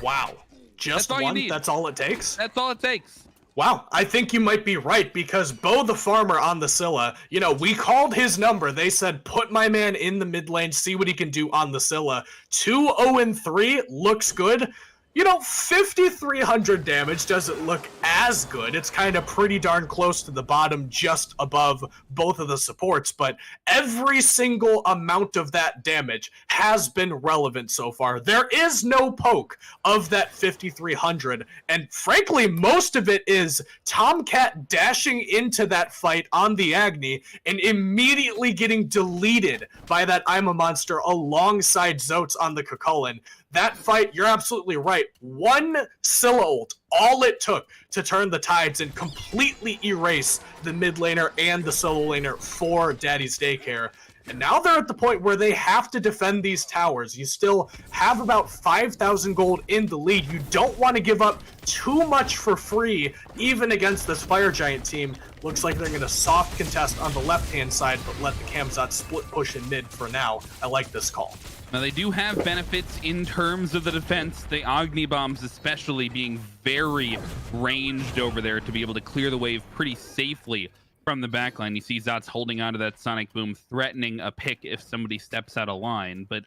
Wow. Just one? That's all it takes? That's all it takes. Wow, I think you might be right, because Bo the Farmer on the Scylla, we called his number. They said, put my man in the mid lane, see what he can do on the Scylla. 2-0-3 looks good. You know, 5,300 damage doesn't look as good. It's kind of pretty darn close to the bottom, just above both of the supports, but every single amount of that damage has been relevant so far. There is no poke of that 5,300, and frankly, most of it is Tomcat dashing into that fight on the Agni and immediately getting deleted by that I'm a Monster alongside Zotes on the Cucullin. That fight, you're absolutely right. One Scylla ult, all it took to turn the tides and completely erase the mid laner and the solo laner for Daddy's Daycare. And now they're at the point where they have to defend these towers. You still have about 5,000 gold in the lead. You don't want to give up too much for free, even against this Fire Giant team. Looks like they're going to soft contest on the left-hand side, but let the Kamzat split push in mid for now. I like this call. Now, they do have benefits in terms of the defense, the Agni Bombs especially being very ranged over there to be able to clear the wave pretty safely from the backline. You see Zot's holding onto that Sonic Boom, threatening a pick if somebody steps out of line. But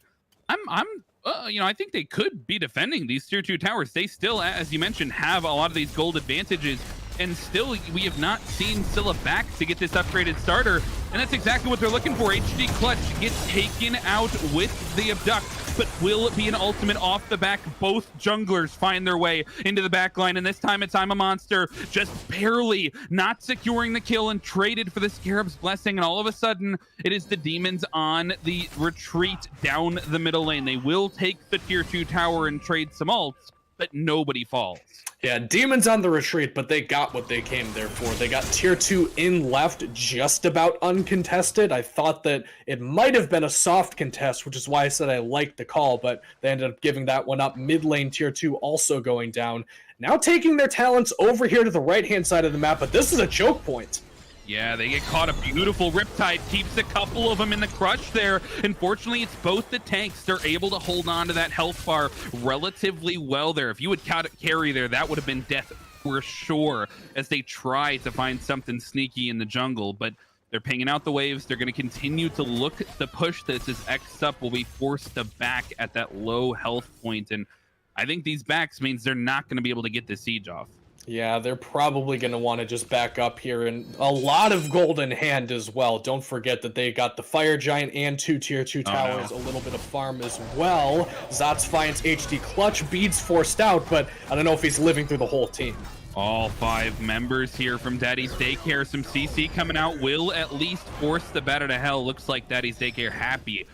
I think they could be defending these tier 2 towers. They still, as you mentioned, have a lot of these gold advantages. And still, we have not seen Scylla back to get this upgraded starter. And that's exactly what they're looking for. HD Clutch gets taken out with the Abduct, but will it be an ultimate off the back? Both junglers find their way into the back line, and this time it's I'm a Monster, just barely not securing the kill and traded for the Scarab's Blessing, and all of a sudden, it is the Demons on the retreat down the middle lane. They will take the tier 2 tower and trade some ults, but nobody falls. Yeah, Demons on the retreat, but they got what they came there for. They got tier 2 in left just about uncontested. I thought that it might have been a soft contest, which is why I said I liked the call, but they ended up giving that one up. Mid lane tier 2 also going down. Now taking their talents over here to the right-hand side of the map, but this is a choke point. Yeah, they get caught. A beautiful Riptide keeps a couple of them in the crush there. Unfortunately, it's both the tanks. They're able to hold on to that health bar relatively well there. If you would carry there, that would have been death for sure as they try to find something sneaky in the jungle. But they're pinging out the waves. They're going to continue to look to push this as X up will be forced to back at that low health point. And I think these backs means they're not going to be able to get the siege off. Yeah, they're probably going to want to just back up here, and a lot of gold in hand as well. Don't forget that they got the Fire Giant and 2 tier 2 towers, a little bit of farm as well. Zots finds HD Clutch, beads forced out, but I don't know if he's living through the whole team. All 5 members here from Daddy's Daycare. Some CC coming out will at least force the batter to hell. Looks like Daddy's Daycare happy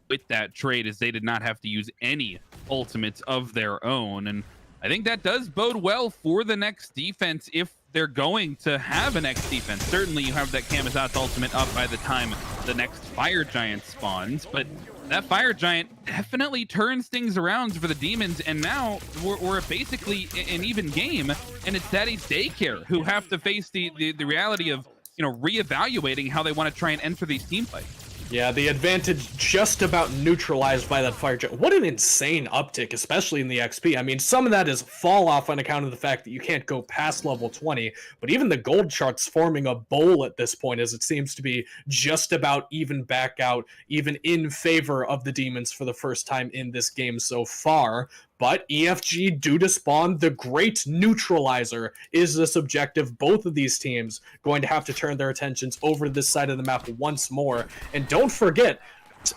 with that trade as they did not have to use any ultimates of their own. And I think that does bode well for the next defense if they're going to have a next defense. Certainly you have that Kamazat's ultimate up by the time the next Fire Giant spawns, but that Fire Giant definitely turns things around for the Demons, and now we're basically an even game, and it's Daddy's Daycare who have to face the reality of, reevaluating how they want to try and enter these team fights. Yeah, the advantage just about neutralized by that Fire Giant. What an insane uptick, especially in the XP. I mean, some of that is fall off on account of the fact that you can't go past level 20, but even the gold chart's forming a bowl at this point, as it seems to be just about even back out, even in favor of the Demons for the first time in this game so far. But EFG due to spawn the great neutralizer is this objective. Both of these teams going to have to turn their attentions over to this side of the map once more. And don't forget,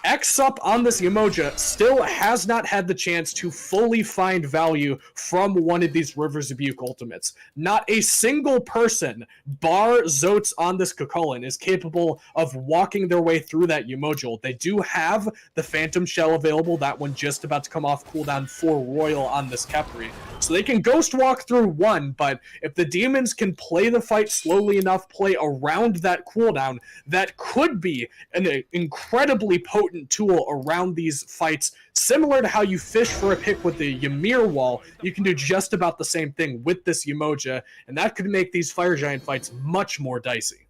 X-Sup on this Yemoja still has not had the chance to fully find value from one of these Rivers of Buke ultimates. Not a single person, bar Zotes on this Cucullin, is capable of walking their way through that Yemoja. They do have the Phantom Shell available, that one just about to come off cooldown for Royal on this Khepri. So they can Ghost Walk through one, but if the Demons can play the fight slowly enough, play around that cooldown, that could be an incredibly potent tool around these fights. Similar to how you fish for a pick with the Ymir wall, you can do just about the same thing with this Yemoja, and that could make these Fire Giant fights much more dicey.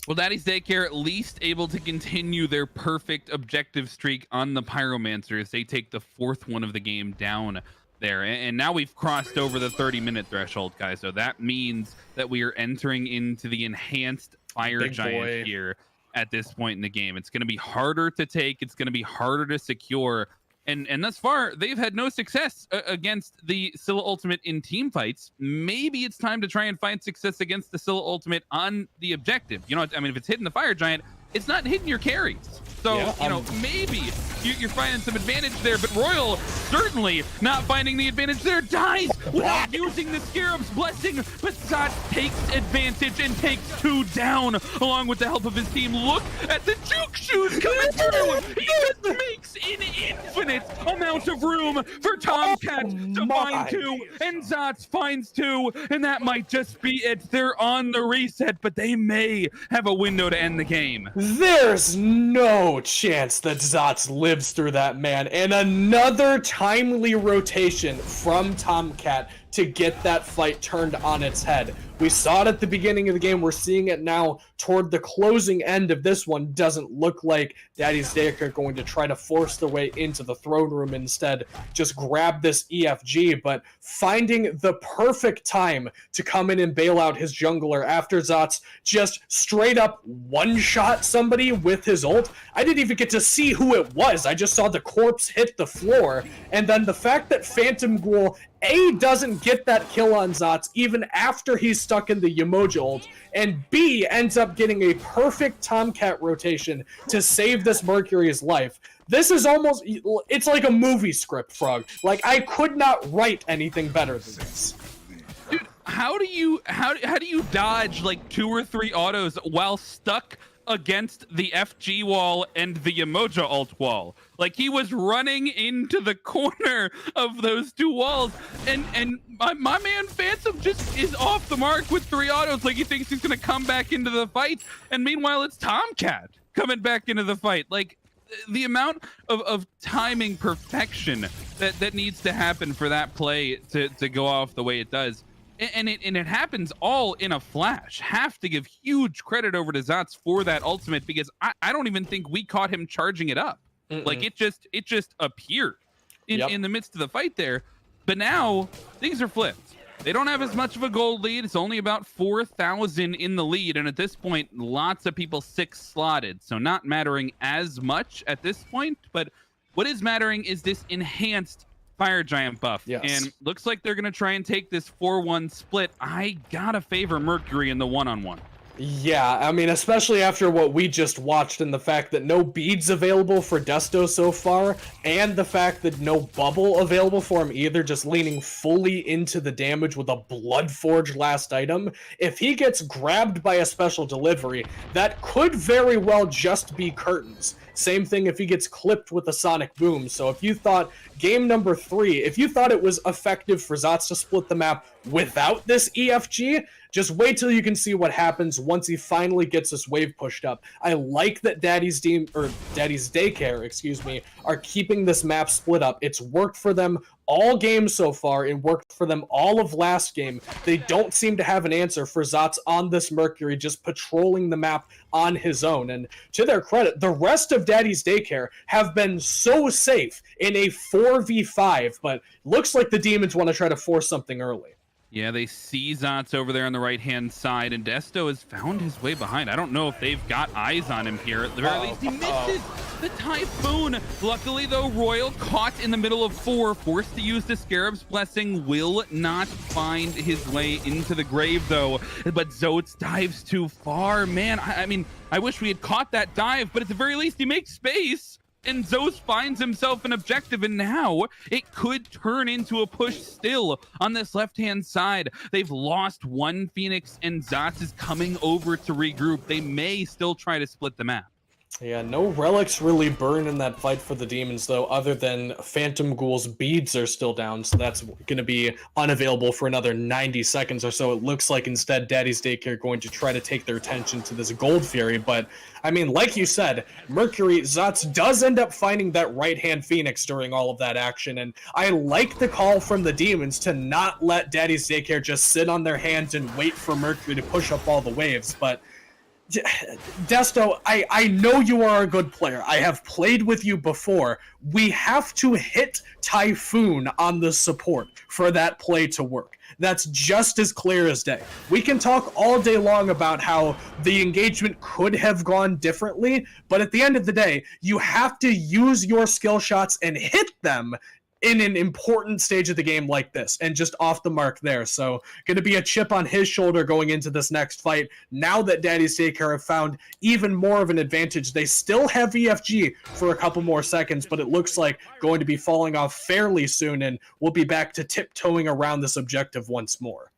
Well, Daddy's Daycare at least able to continue their perfect objective streak on the Pyromancer as they take the 4th one of the game down there. And now we've crossed over the 30-minute threshold, guys. So that means that we are entering into the enhanced Fire Giant here at this point in the game. It's going to be harder to take. It's going to be harder to secure. And thus far, they've had no success against the Scylla Ultimate in team fights. Maybe it's time to try and find success against the Scylla Ultimate on the objective. You know, I mean, if it's hitting the Fire Giant, it's not hitting your carries. So, Yeah, you know, maybe you're finding some advantage there, but Royal certainly not finding the advantage there. Dies without using the Scarab's Blessing, but Zot takes advantage and takes 2 down along with the help of his team. Look at the juke shoes coming through. He just makes an infinite amount of room for Tomcat to find 2, and Zot finds 2, and that might just be it. They're on the reset, but they may have a window to end the game. There's no chance that Zots lives through that, man. And another timely rotation from Tomcat to get that fight turned on its head. We saw it at the beginning of the game. We're seeing it now toward the closing end of this one. Doesn't look like Daddy's Daycare going to try to force their way into the throne room. Instead, just grab this EFG, but finding the perfect time to come in and bail out his jungler after Zots just straight up one-shot somebody with his ult. I didn't even get to see who it was. I just saw the corpse hit the floor. And then the fact that Phantom Ghoul doesn't get that kill on Zots even after he's stuck in the Yemoja ult, and B ends up getting a perfect Tomcat rotation to save this Mercury's life. This is almost, it's like a movie script, Frog. Like, I could not write anything better than this. Dude, how do you dodge like 2 or 3 autos while stuck against the FG wall and the Yemoja ult wall? Like, he was running into the corner of those 2 walls, and my man Phantom just is off the mark with 3 autos. Like, he thinks he's gonna come back into the fight, and meanwhile it's Tomcat coming back into the fight. Like, the amount of timing perfection that needs to happen for that play to go off the way it does. And it happens all in a flash. Have to give huge credit over to Zots for that ultimate, because I don't even think we caught him charging it up. Like, it just appeared in the midst of the fight there. But now things are flipped. They don't have as much of a gold lead. It's only about 4,000 in the lead, and at this point, lots of people 6 slotted, so not mattering as much at this point. But what is mattering is this enhanced Fire Giant buff. Yes. And looks like they're going to try and take this 4-1 split. I gotta favor Mercury in the one-on-one. Yeah, I mean, especially after what we just watched and the fact that no beads available for Desto so far, and the fact that no bubble available for him either, just leaning fully into the damage with a Bloodforge last item. If he gets grabbed by a special delivery, that could very well just be curtains. Same thing if he gets clipped with a Sonic Boom. So if you thought game number 3, if you thought it was effective for Zots to split the map without this EFG, just wait till you can see what happens once he finally gets this wave pushed up. I like that Daddy's Daycare, excuse me, are keeping this map split up. It's worked for them all game so far. It worked for them all of last game. They don't seem to have an answer for Zots on this Mercury just patrolling the map on his own. And to their credit, the rest of Daddy's Daycare have been so safe in a 4v5, but looks like the Demons want to try to force something early. Yeah, they see Zots over there on the right-hand side, and Desto has found his way behind. I don't know if they've got eyes on him here. At the very least, he misses the Typhoon. Luckily, though, Royal, caught in the middle of 4, forced to use the Scarab's Blessing, will not find his way into the grave, though. But Zotes dives too far. Man, I mean, I wish we had caught that dive, but at the very least, he makes space. And Zos finds himself an objective, and now it could turn into a push still on this left-hand side. They've lost 1 Phoenix, and Zots is coming over to regroup. They may still try to split the map. Yeah, no relics really burn in that fight for the Demons, though, other than Phantom Ghoul's beads are still down, so that's going to be unavailable for another 90 seconds or so. It looks like instead Daddy's Daycare are going to try to take their attention to this Gold Fury, but, I mean, like you said, Mercury, Zots does end up finding that right-hand Phoenix during all of that action, and I like the call from the Demons to not let Daddy's Daycare just sit on their hands and wait for Mercury to push up all the waves, but Desto, I know you are a good player. I have played with you before. We have to hit Typhoon on the support for that play to work. That's just as clear as day. We can talk all day long about how the engagement could have gone differently, but at the end of the day, you have to use your skill shots and hit them in an important stage of the game like this, and just off the mark there. So going to be a chip on his shoulder going into this next fight. Now that Daddy's Daycare have found even more of an advantage, they still have EFG for a couple more seconds, but it looks like going to be falling off fairly soon, and we'll be back to tiptoeing around this objective once more.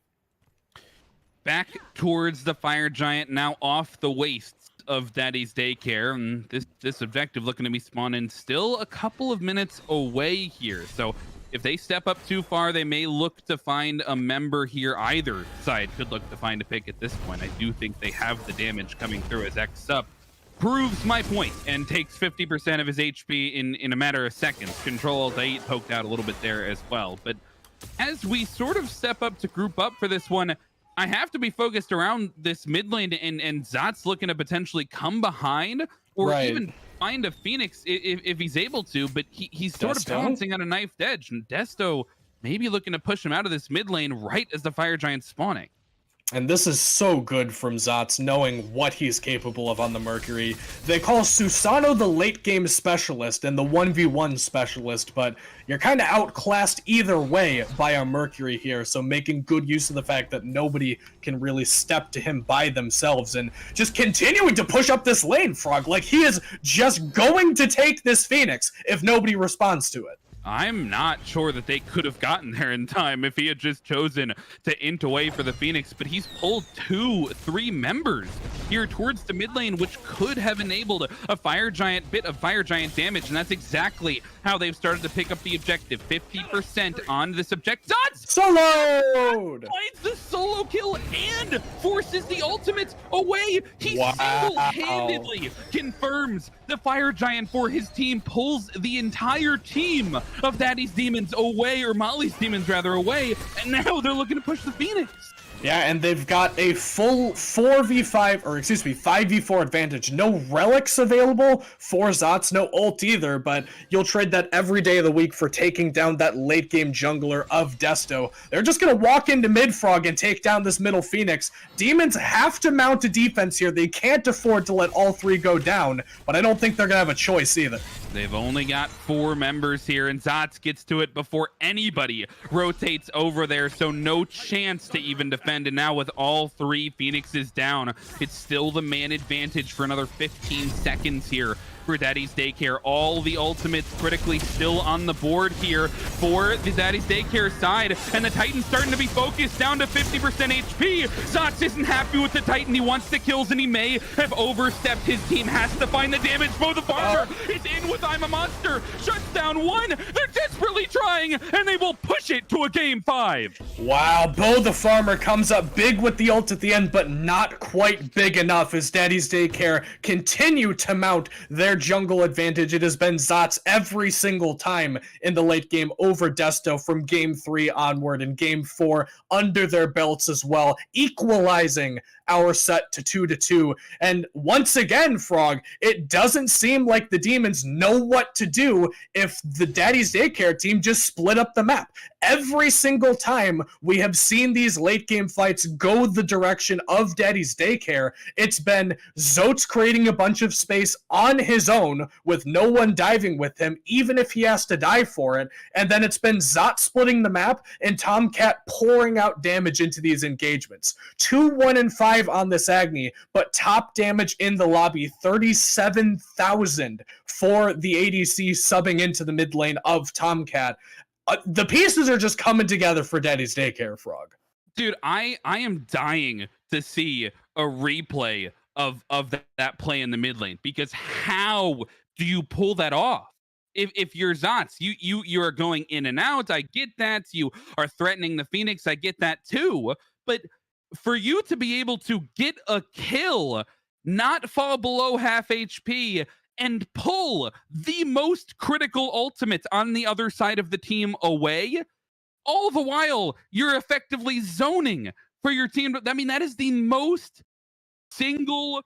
Back towards the Fire Giant, now off the wastes of Daddy's Daycare, and this objective looking to be spawning still a couple of minutes away here. So if they step up too far, they may look to find a member here. Either side could look to find a pick at this point. I do think they have the damage coming through, as X-Sup proves my point and takes 50% of his HP in a matter of seconds. Control-Alt-8 poked out a little bit there as well. But as we sort of step up to group up for this one, I have to be focused around this mid lane, and Zot's looking to potentially come behind or even find a Phoenix if he's able to, but he's sort of balancing on a knifed edge, and Desto maybe looking to push him out of this mid lane right as the Fire Giant's spawning. And this is so good from Zots, knowing what he's capable of on the Mercury. They call Susano the late game specialist and the 1v1 specialist, but you're kind of outclassed either way by a Mercury here, so making good use of the fact that nobody can really step to him by themselves, and just continuing to push up this lane, Frog. Like, he is just going to take this Phoenix if nobody responds to it. I'm not sure that they could have gotten there in time if he had just chosen to int away for the Phoenix, but he's pulled 2-3 members here towards the mid lane, which could have enabled a bit of Fire Giant damage, and that's exactly how they've started to pick up the objective. 50% on this objective. Soloed! Finds the solo kill and forces the ultimate away. He single-handedly confirms the Fire Giant for his team, pulls the entire team of Daddy's Demons away, or Molly's Demons rather, away, and now they're looking to push the Phoenix. Yeah, and they've got a full 5v4 advantage. No relics available for Zots, no ult either, but you'll trade that every day of the week for taking down that late game jungler of Desto. They're just going to walk into mid, Frog, and take down this middle Phoenix. Demons have to mount a defense here. They can't afford to let all three go down, but I don't think they're going to have a choice either. They've only got 4 members here, and Zots gets to it before anybody rotates over there, so no chance to even defend. And now with all 3 Phoenixes down, it's still the man advantage for another 15 seconds here for Daddy's Daycare. All the ultimates critically still on the board here for the Daddy's Daycare side, and the Titan's starting to be focused down to 50% HP. Zots isn't happy with the Titan. He wants the kills, and he may have overstepped. His team has to find the damage. Bo the Farmer is in with I'm a Monster. Shuts down 1. They're desperately trying, and they will push it to a game 5. Wow, Bo the Farmer comes up big with the ult at the end, but not quite big enough as Daddy's Daycare continue to mount their jungle advantage. It has been Zots every single time in the late game over Desto from game 3 onward, and game 4 under their belts as well, equalizing our set to 2-2. And once again, Frog, it doesn't seem like the Demons know what to do if the Daddy's Daycare team just split up the map. Every single time we have seen these late game fights go the direction of Daddy's Daycare, it's been Zotes creating a bunch of space on his own with no one diving with him, even if he has to die for it. And then it's been Zot splitting the map and Tomcat pouring out damage into these engagements. 2, 1, and 5 on this Agni, but top damage in the lobby, 37,000 for the ADC subbing into the mid lane of Tomcat. The pieces are just coming together for Daddy's Daycare, Frog. Dude, I am dying to see a replay of that play in the mid lane, because how do you pull that off? If you're Zots, you are going in and out. I get that. You are threatening the Phoenix. I get that too. But for you to be able to get a kill, not fall below half HP, and pull the most critical ultimate on the other side of the team away, all the while you're effectively zoning for your team. I mean, that is the most single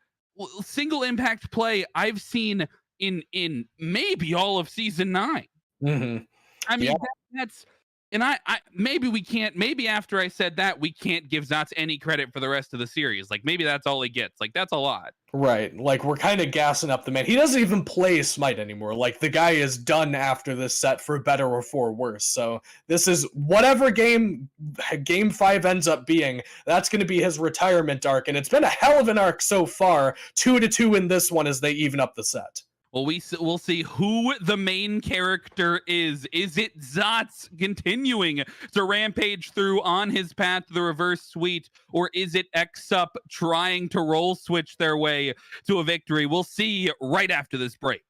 single impact play I've seen in maybe all of season 9. Mhm. I mean, Yeah. that's and I maybe we can't maybe after I said that we can't give Zotz any credit for the rest of the series. Like maybe that's all he gets. Like that's a lot. Right. Like we're kind of gassing up the man. He doesn't even play Smite anymore. Like the guy is done after this set for better or for worse. So this is whatever game 5 ends up being, that's going to be his retirement arc, and it's been a hell of an arc so far. 2-2 in this one as they even up the set. Well, we'll see who the main character is. Is it Zotz continuing to rampage through on his path to the reverse sweep, or is it Xup trying to roll switch their way to a victory? We'll see right after this break.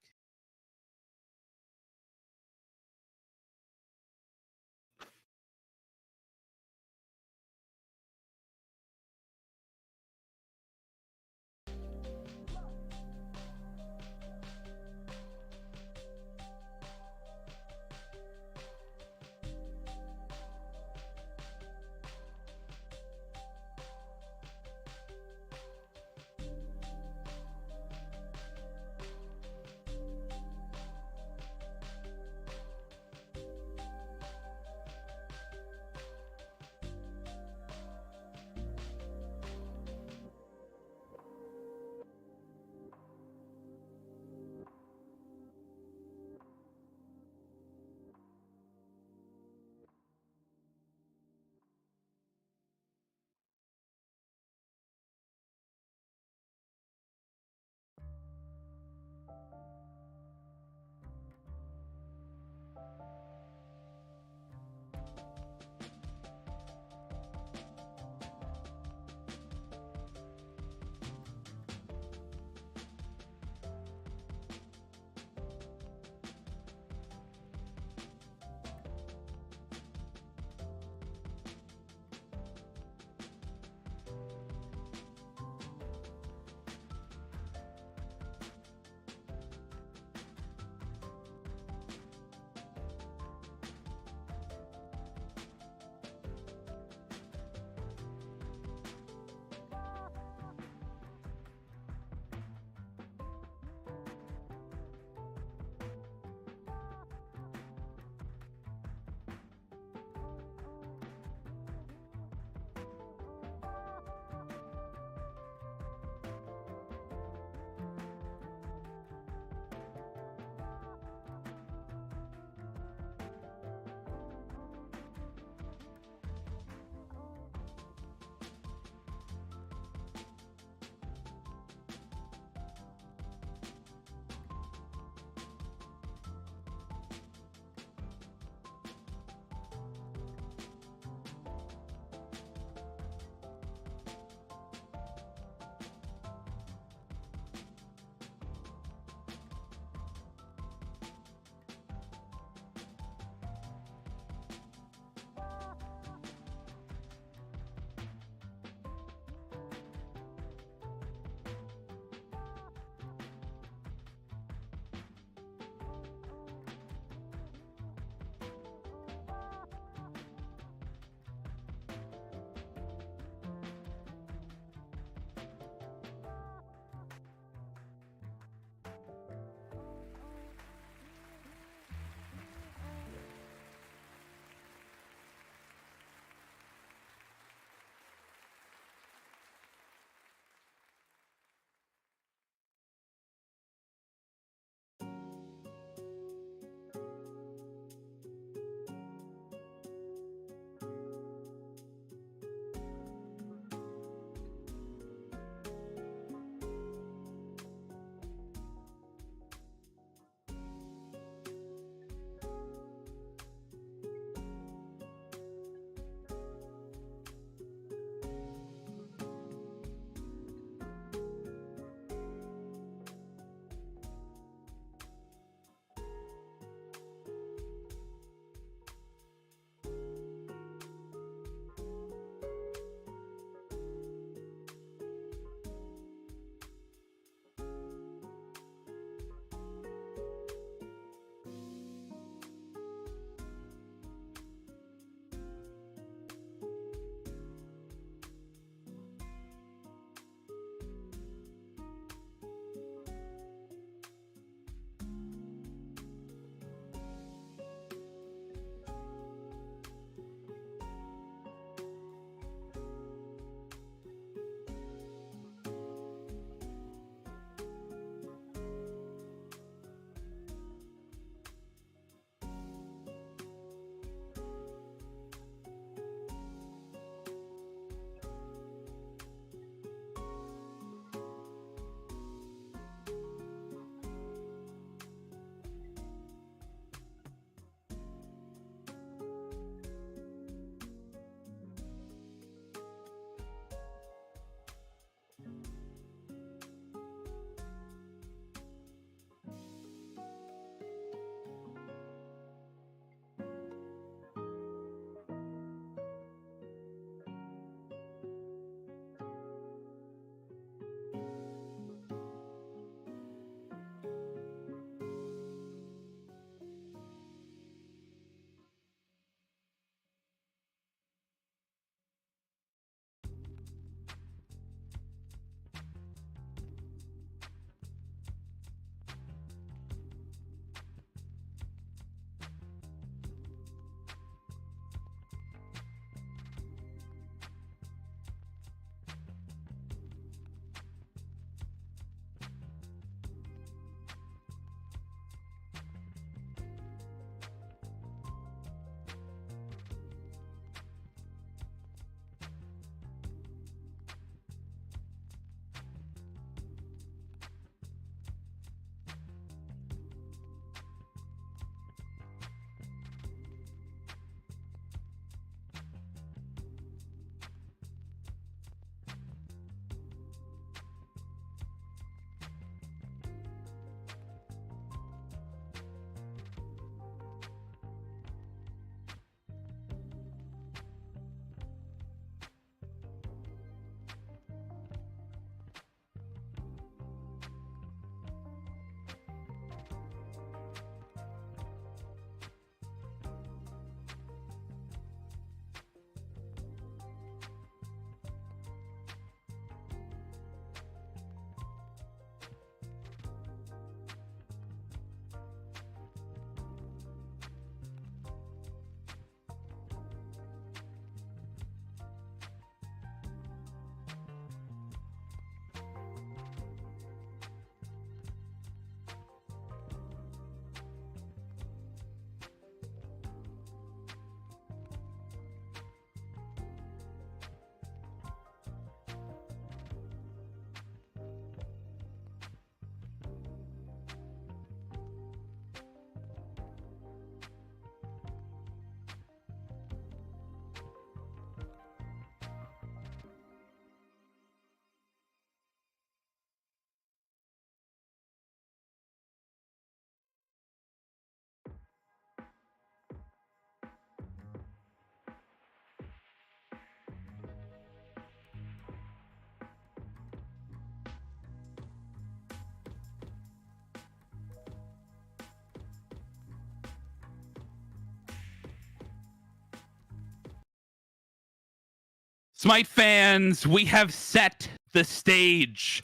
Smite fans, we have set the stage.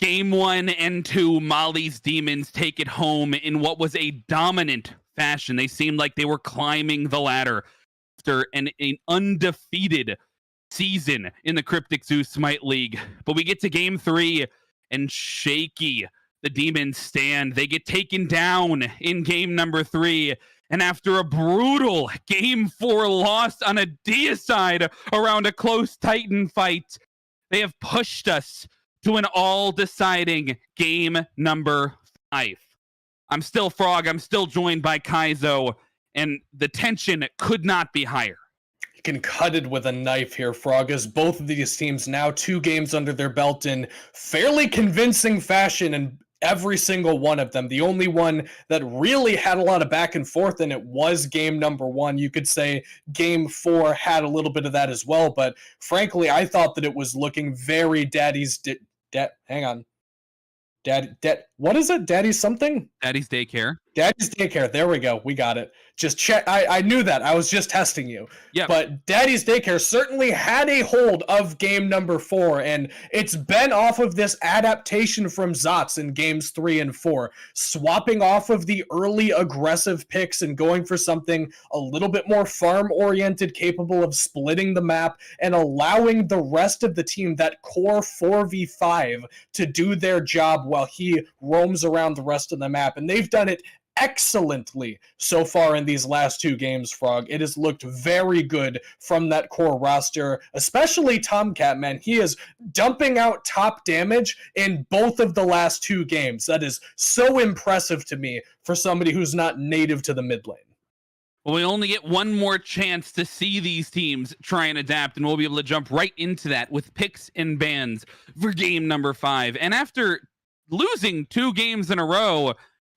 Game 1 and 2, Molly's Demons take it home in what was a dominant fashion. They seemed like they were climbing the ladder after an undefeated season in the Cryptic Zoo Smite League. But we get to Game 3, and shaky the Demons stand. They get taken down in Game number 3. And after a brutal Game 4 loss on a deicide around a close Titan fight, they have pushed us to an all-deciding Game number 5. I'm still Frog. I'm still joined by Kaizo, and the tension could not be higher. You can cut it with a knife here, Frog, as both of these teams now 2 games under their belt in fairly convincing fashion, and every single one of them. The only one that really had a lot of back and forth in it was game number 1. You could say game 4 had a little bit of that as well, but frankly, I thought that it was looking very hang on. What is it? Daddy's something? Daddy's Daycare. Daddy's Daycare. There we go. We got it. Just check. I knew that. I was just testing you. Yeah. But Daddy's Daycare certainly had a hold of game number 4, and it's been off of this adaptation from Zotz in games 3 and 4, swapping off of the early aggressive picks and going for something a little bit more farm-oriented, capable of splitting the map and allowing the rest of the team, that core 4v5, to do their job while he roams around the rest of the map. And they've done it excellently so far in these last 2 games, Frog. It has looked very good from that core roster, especially Tomcat, man. He is dumping out top damage in both of the last 2 games. That is so impressive to me for somebody who's not native to the mid lane. Well, we only get one more chance to see these teams try and adapt, and we'll be able to jump right into that with picks and bans for game number 5. And after losing 2 games in a row,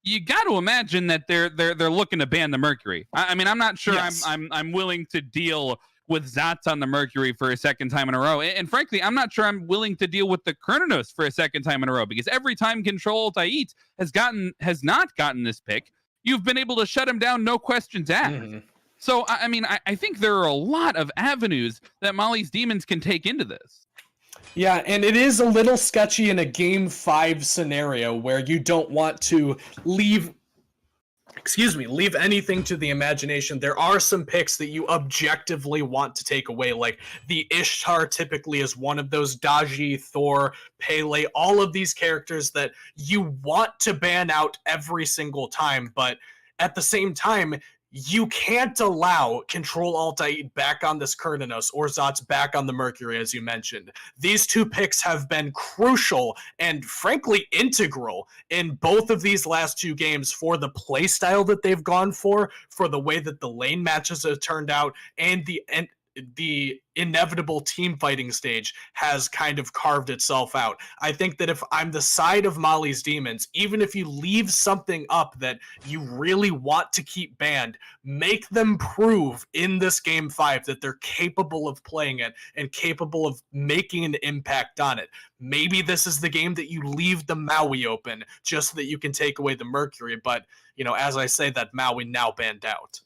you got to imagine that they're looking to ban the Mercury. I mean, I'm not sure. Yes. I'm willing to deal with Zotz on the Mercury for a second time in a row, and frankly, I'm not sure I'm willing to deal with the Kronos for a second time in a row, because every time Control Alt has not gotten this pick, you've been able to shut him down, no questions asked. Mm-hmm. So I mean, I think there are a lot of avenues that Molly's Demons can take into this. Yeah, and it is a little sketchy in a game 5 scenario where you don't want to leave anything to the imagination. There are some picks that you objectively want to take away, like the Ishtar typically is one of those. Daji, Thor, Pele, all of these characters that you want to ban out every single time, but at the same time, you can't allow Control Alt back on this Kurnanos or Zotz back on the Mercury, as you mentioned. These 2 picks have been crucial and frankly integral in both of these last 2 games for the playstyle that they've gone for the way that the lane matches have turned out, and the inevitable team fighting stage has kind of carved itself out. I think that if I'm the side of Molly's Demons, even if you leave something up that you really want to keep banned, make them prove in this game 5 that they're capable of playing it and capable of making an impact on it. Maybe this is the game that you leave the Maui open just so that you can take away the Mercury, but, you know, as I say, that Maui now banned out.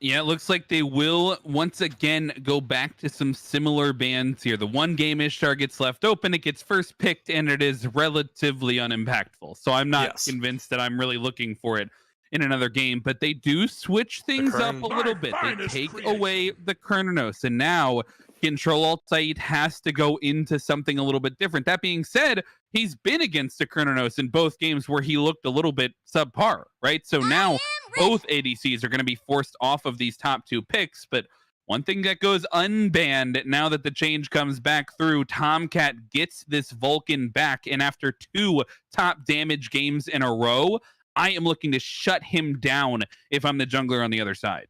Yeah, it looks like they will once again go back to some similar bans here. The one game Ishtar gets left open, it gets first picked, and it is relatively unimpactful. So I'm not convinced that I'm really looking for it in another game, but they do switch things up a little bit. They take away the Kronos, and now Control Alt Site has to go into something a little bit different. That being said, he's been against a Kronos in both games where he looked a little bit subpar, right? So now both ADCs are going to be forced off of these top 2 picks, but one thing that goes unbanned now that the change comes back through, Tomcat gets this Vulcan back, and after 2 top damage games in a row, I am looking to shut him down if I'm the jungler on the other side.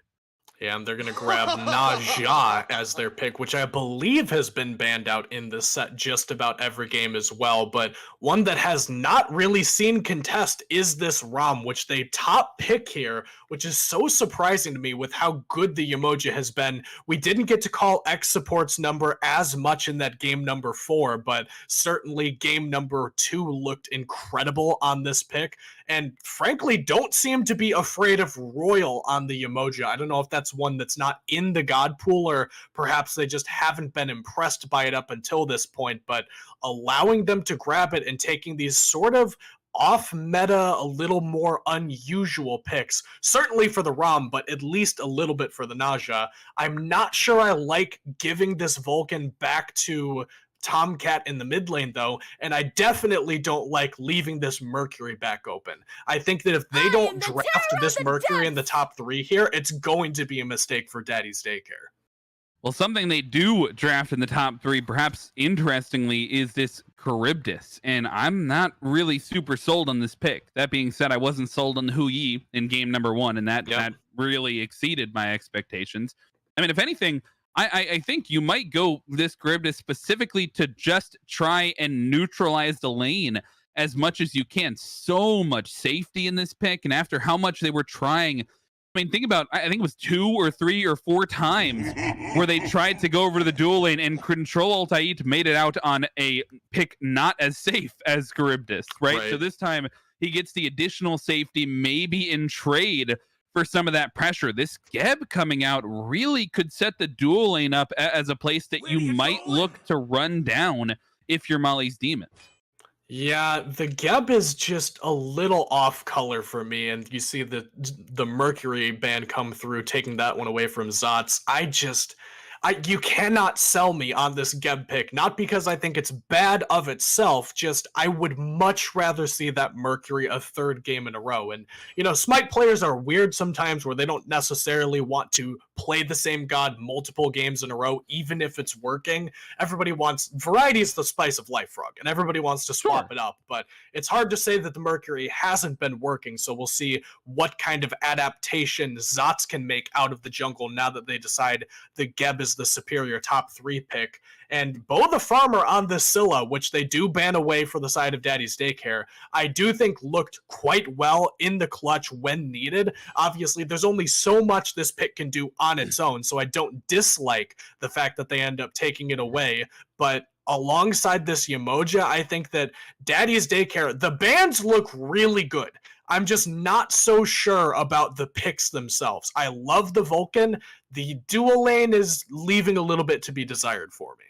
Yeah, and they're going to grab Naja as their pick, which I believe has been banned out in this set just about every game as well. But one that has not really seen contest is this Rom, which they top pick here, which is so surprising to me with how good the Yemoja has been. We didn't get to call X Support's number as much in that game number 4, but certainly game number 2 looked incredible on this pick. and frankly don't seem to be afraid of Royal on the Yemoja. I don't know if that's one that's not in the God pool, or perhaps they just haven't been impressed by it up until this point, but allowing them to grab it and taking these sort of off meta, a little more unusual picks, certainly for the ROM, but at least a little bit for the Naja. I'm not sure I like giving this Vulcan back to Tomcat in the mid lane, though, and I definitely don't like leaving this Mercury back open. I think that if they don't draft this Mercury in the top 3 here, it's going to be a mistake for Daddy's Daycare. Well, something they do draft in the top 3, perhaps interestingly, is this Charybdis. And I'm not really super sold on this pick. That being said, I wasn't sold on Hu Yi in game number 1, and that really exceeded my expectations. I mean, if anything, I think you might go this Charybdis specifically to just try and neutralize the lane as much as you can. So much safety in this pick, and after how much they were trying, I mean, think about, I think it was 2 or 3 or 4 times where they tried to go over to the dual lane, and Control Altair made it out on a pick not as safe as Charybdis, right? So this time he gets the additional safety, maybe in trade for some of that pressure. This Geb coming out really could set the dual lane up as a place that you might look to run down if you're Molly's Demon. Yeah, the Geb is just a little off color for me, and you see the Mercury band come through, taking that one away from Zots. You cannot sell me on this Geb pick, not because I think it's bad of itself, just I would much rather see that Mercury a 3rd game in a row. And, you know, Smite players are weird sometimes where they don't necessarily want to play the same God multiple games in a row, even if it's working. Everybody wants, variety is the spice of life, Frog, and everybody wants to swap it up, but it's hard to say that the Mercury hasn't been working, so we'll see what kind of adaptation Zots can make out of the jungle now that they decide the Geb is the superior top 3 pick. And Bo the Farmer on the Scylla, which they do ban away for the side of Daddy's Daycare, I do think looked quite well in the clutch when needed. Obviously, there's only so much this pick can do on its own, so I don't dislike the fact that they end up taking it away, but alongside this Yemoja, I think that Daddy's Daycare, the bands look really good. I'm just not so sure about the picks themselves. I love the Vulcan. The dual lane is leaving a little bit to be desired for me.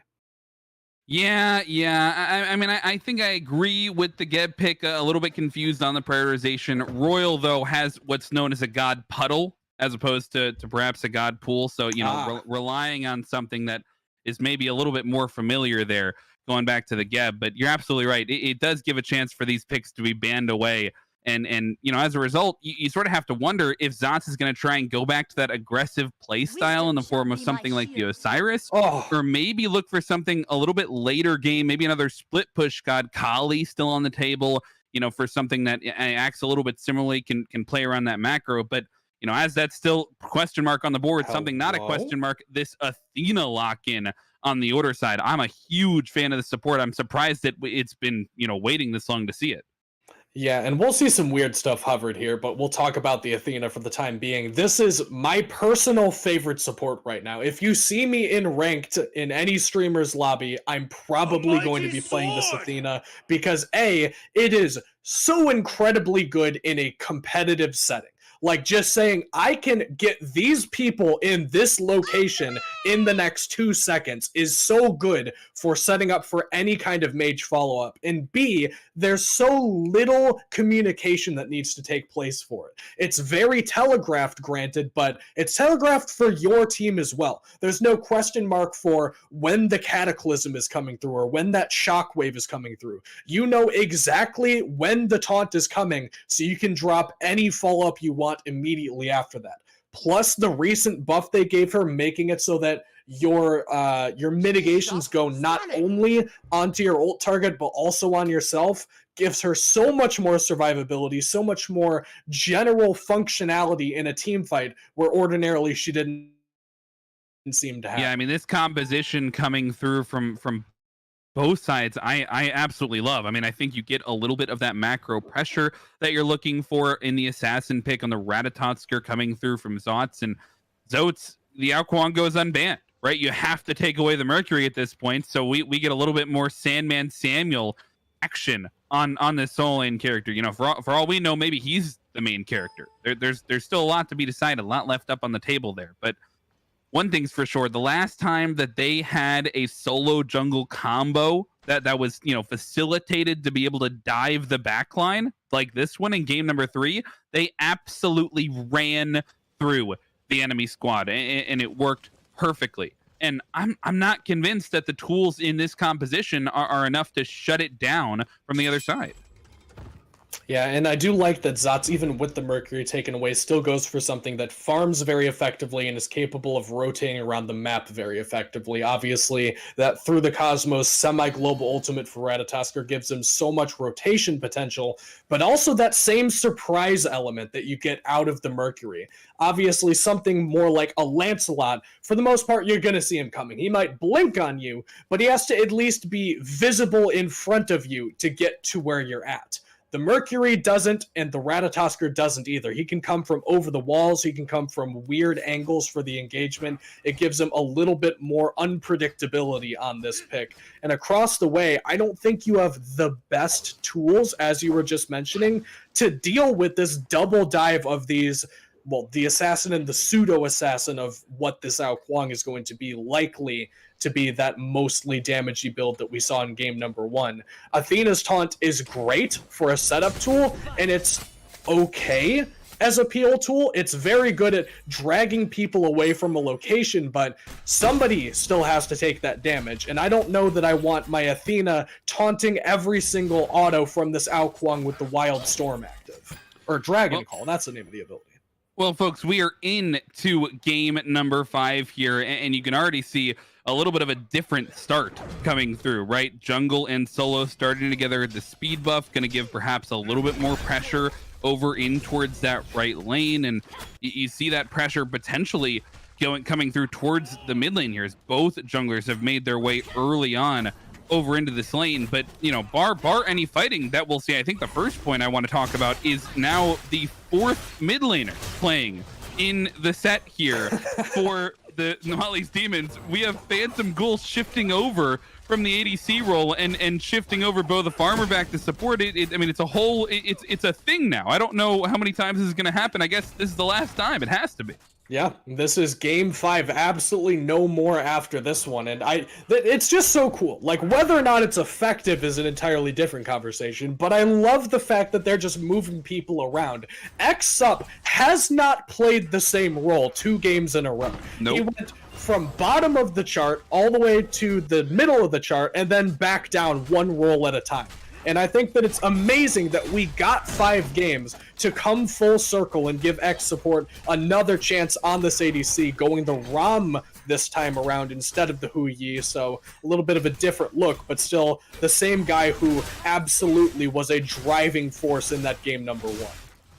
Yeah. I mean, I think I agree with the Geb pick. A little bit confused on the prioritization. Royal, though, has what's known as a God puddle as opposed to perhaps a God pool. So, you know, relying on something that is maybe a little bit more familiar there, going back to the Geb. But you're absolutely right. It does give a chance for these picks to be banned away. And you know, as a result, you sort of have to wonder if Zots is going to try and go back to that aggressive play style in the form of something like the Osiris, or maybe look for something a little bit later game, maybe another split push God Kali still on the table, you know, for something that acts a little bit similarly, can play around that macro. But, you know, as that's still question mark on the board, something not a question mark, this Athena lock-in on the order side. I'm a huge fan of the support. I'm surprised that it's been, you know, waiting this long to see it. Yeah, and we'll see some weird stuff hovered here, but we'll talk about the Athena for the time being. This is my personal favorite support right now. If you see me in ranked in any streamer's lobby, I'm probably going to be playing this Athena because A, it is so incredibly good in a competitive setting. Like, just saying, I can get these people in this location in the next 2 seconds is so good for setting up for any kind of mage follow-up. And B, there's so little communication that needs to take place for it. It's very telegraphed, granted, but it's telegraphed for your team as well. There's no question mark for when the cataclysm is coming through or when that shockwave is coming through. You know exactly when the taunt is coming, so you can drop any follow-up you want immediately after that. Plus the recent buff they gave her, making it so that your mitigations go not only onto your ult target but also on yourself, gives her so much more survivability, so much more general functionality in a team fight where ordinarily she didn't seem to have. Yeah, I mean, this composition coming through from both sides, I absolutely love. I mean, I think you get a little bit of that macro pressure that you're looking for in the assassin pick on the Ratatotsker coming through from Zots, and Zots, the Aokwang goes unbanned, right? You have to take away the Mercury at this point, so we get a little bit more Sandman Samuel action on this solo lane character. You know, for all we know, maybe he's the main character. There's still a lot to be decided, a lot left up on the table there. But one thing's for sure, the last time that they had a solo jungle combo that was, you know, facilitated to be able to dive the backline like this one in game number 3, they absolutely ran through the enemy squad, and it worked perfectly. And I'm not convinced that the tools in this composition are enough to shut it down from the other side. Yeah, and I do like that Zotz, even with the Mercury taken away, still goes for something that farms very effectively and is capable of rotating around the map very effectively. Obviously, that Through the Cosmos semi-global ultimate for Ratatosker gives him so much rotation potential, but also that same surprise element that you get out of the Mercury. Obviously, something more like a Lancelot, for the most part, you're going to see him coming. He might blink on you, but he has to at least be visible in front of you to get to where you're at. The Mercury doesn't, and the Ratatosker doesn't either. He can come from over the walls. He can come from weird angles for the engagement. It gives him a little bit more unpredictability on this pick. And across the way, I don't think you have the best tools, as you were just mentioning, to deal with this double dive of these, well, the assassin and the pseudo-assassin of what this Ao Kuang is going to be likely to be that mostly damagey build that we saw in game number 1. Athena's taunt is great for a setup tool, and it's okay as a peel tool. It's very good at dragging people away from a location, but somebody still has to take that damage, and I don't know that I want my Athena taunting every single auto from this Ao Kuang with the Wild Storm active. Or Dragon Call, that's the name of the ability. Well, folks, we are into game number 5 here, and you can already see a little bit of a different start coming through, right? Jungle and solo starting together. The speed buff going to give perhaps a little bit more pressure over in towards that right lane, and you see that pressure potentially coming through towards the mid lane here, as both junglers have made their way early on over into this lane. But, you know, bar any fighting that we'll see, I think the first point I want to talk about is now the 4th mid laner playing in the set here for the Molly's Demons. We have Phantom Ghoul shifting over from the ADC role and shifting over Bo the Farmer back to support it. I mean, it's a whole, it's a thing now. I don't know how many times this is going to happen. I guess this is the last time. It has to be. Yeah, this is game 5. Absolutely no more after this one. And it's just so cool. Like, whether or not it's effective is an entirely different conversation, but I love the fact that they're just moving people around. X-Sup has not played the same role 2 games in a row. Nope. He went from bottom of the chart all the way to the middle of the chart and then back down 1 role at a time. And I think that it's amazing that we got 5 games to come full circle and give X support another chance on this ADC, going the Rom this time around instead of the Hu Yi. So a little bit of a different look, but still the same guy who absolutely was a driving force in that game number 1.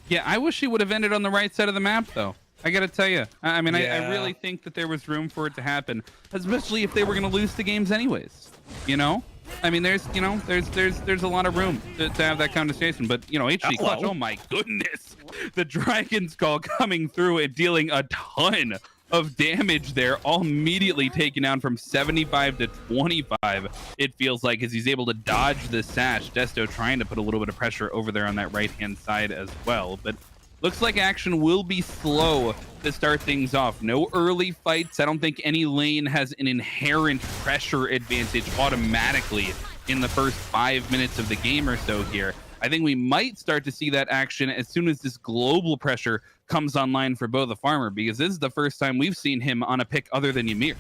Yeah, I wish he would have ended on the right side of the map, though. I gotta tell you. I mean, Yeah. I really think that there was room for it to happen, especially if they were going to lose the games anyways, you know? I mean, there's a lot of room to have that conversation, but, you know, HD Clutch, oh my goodness, the Dragon's Call coming through and dealing a ton of damage there, all immediately taken down from 75 to 25, it feels like, as he's able to dodge the sash. Desto trying to put a little bit of pressure over there on that right-hand side as well, but looks like action will be slow to start things off. No early fights. I don't think any lane has an inherent pressure advantage automatically in the first 5 minutes of the game or so here. I think we might start to see that action as soon as this global pressure comes online for Bo the Farmer, because this is the first time we've seen him on a pick other than Ymir.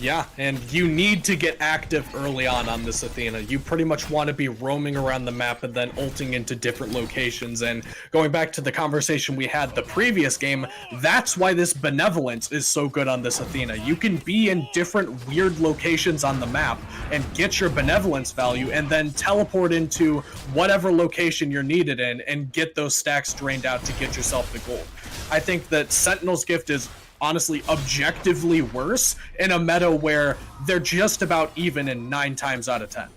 Yeah, and you need to get active early on this Athena. You pretty much want to be roaming around the map and then ulting into different locations. And going back to the conversation we had the previous game, that's why this Benevolence is so good on this Athena. You can be in different weird locations on the map and get your Benevolence value and then teleport into whatever location you're needed in and get those stacks drained out to get yourself the gold. I think that Sentinel's Gift is honestly objectively worse in a meta where they're just about even in 9 times out of 10.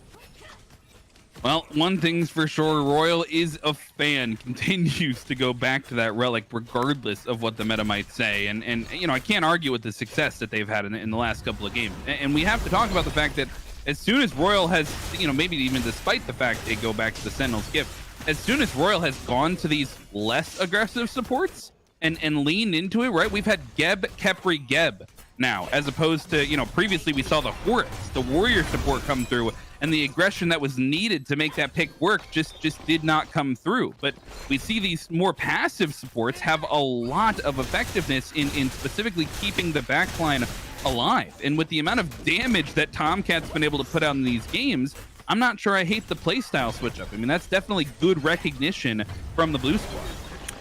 Well, one thing's for sure, Royal is a fan, continues to go back to that relic regardless of what the meta might say. And you know, I can't argue with the success that they've had in the last couple of games. And we have to talk about the fact that as soon as Royal has, maybe even despite the fact they go back to the Sentinel's gift, as soon as Royal has gone to these less aggressive supports and leaned into it, right? We've had Geb, Khepri, Geb now, as opposed to, previously we saw the Horus, the warrior support come through, and the aggression that was needed to make that pick work just did not come through. But we see these more passive supports have a lot of effectiveness in specifically keeping the backline alive. And with the amount of damage that Tomcat's been able to put out in these games, I'm not sure I hate the playstyle switch up. I mean, that's definitely good recognition from the blue squad.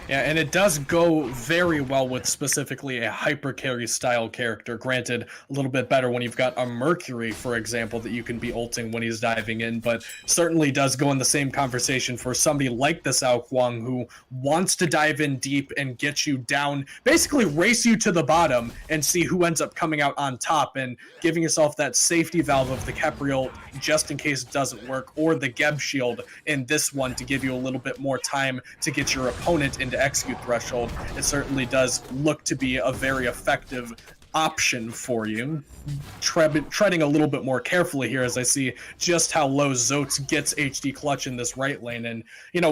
Yeah, and it does go very well with specifically a hyper carry style character. Granted, a little bit better when you've got a Mercury, for example, that you can be ulting when he's diving in, but certainly does go in the same conversation for somebody like the Sao Kwang who wants to dive in deep and get you down, basically race you to the bottom and see who ends up coming out on top and giving yourself that safety valve of the Khepri ult just in case it doesn't work, or the Geb shield in this one to give you a little bit more time to get your opponent into execute threshold. It certainly does look to be a very effective option for you. Treading a little bit more carefully here as I see just how low Zotes gets HD Clutch in this right lane. And,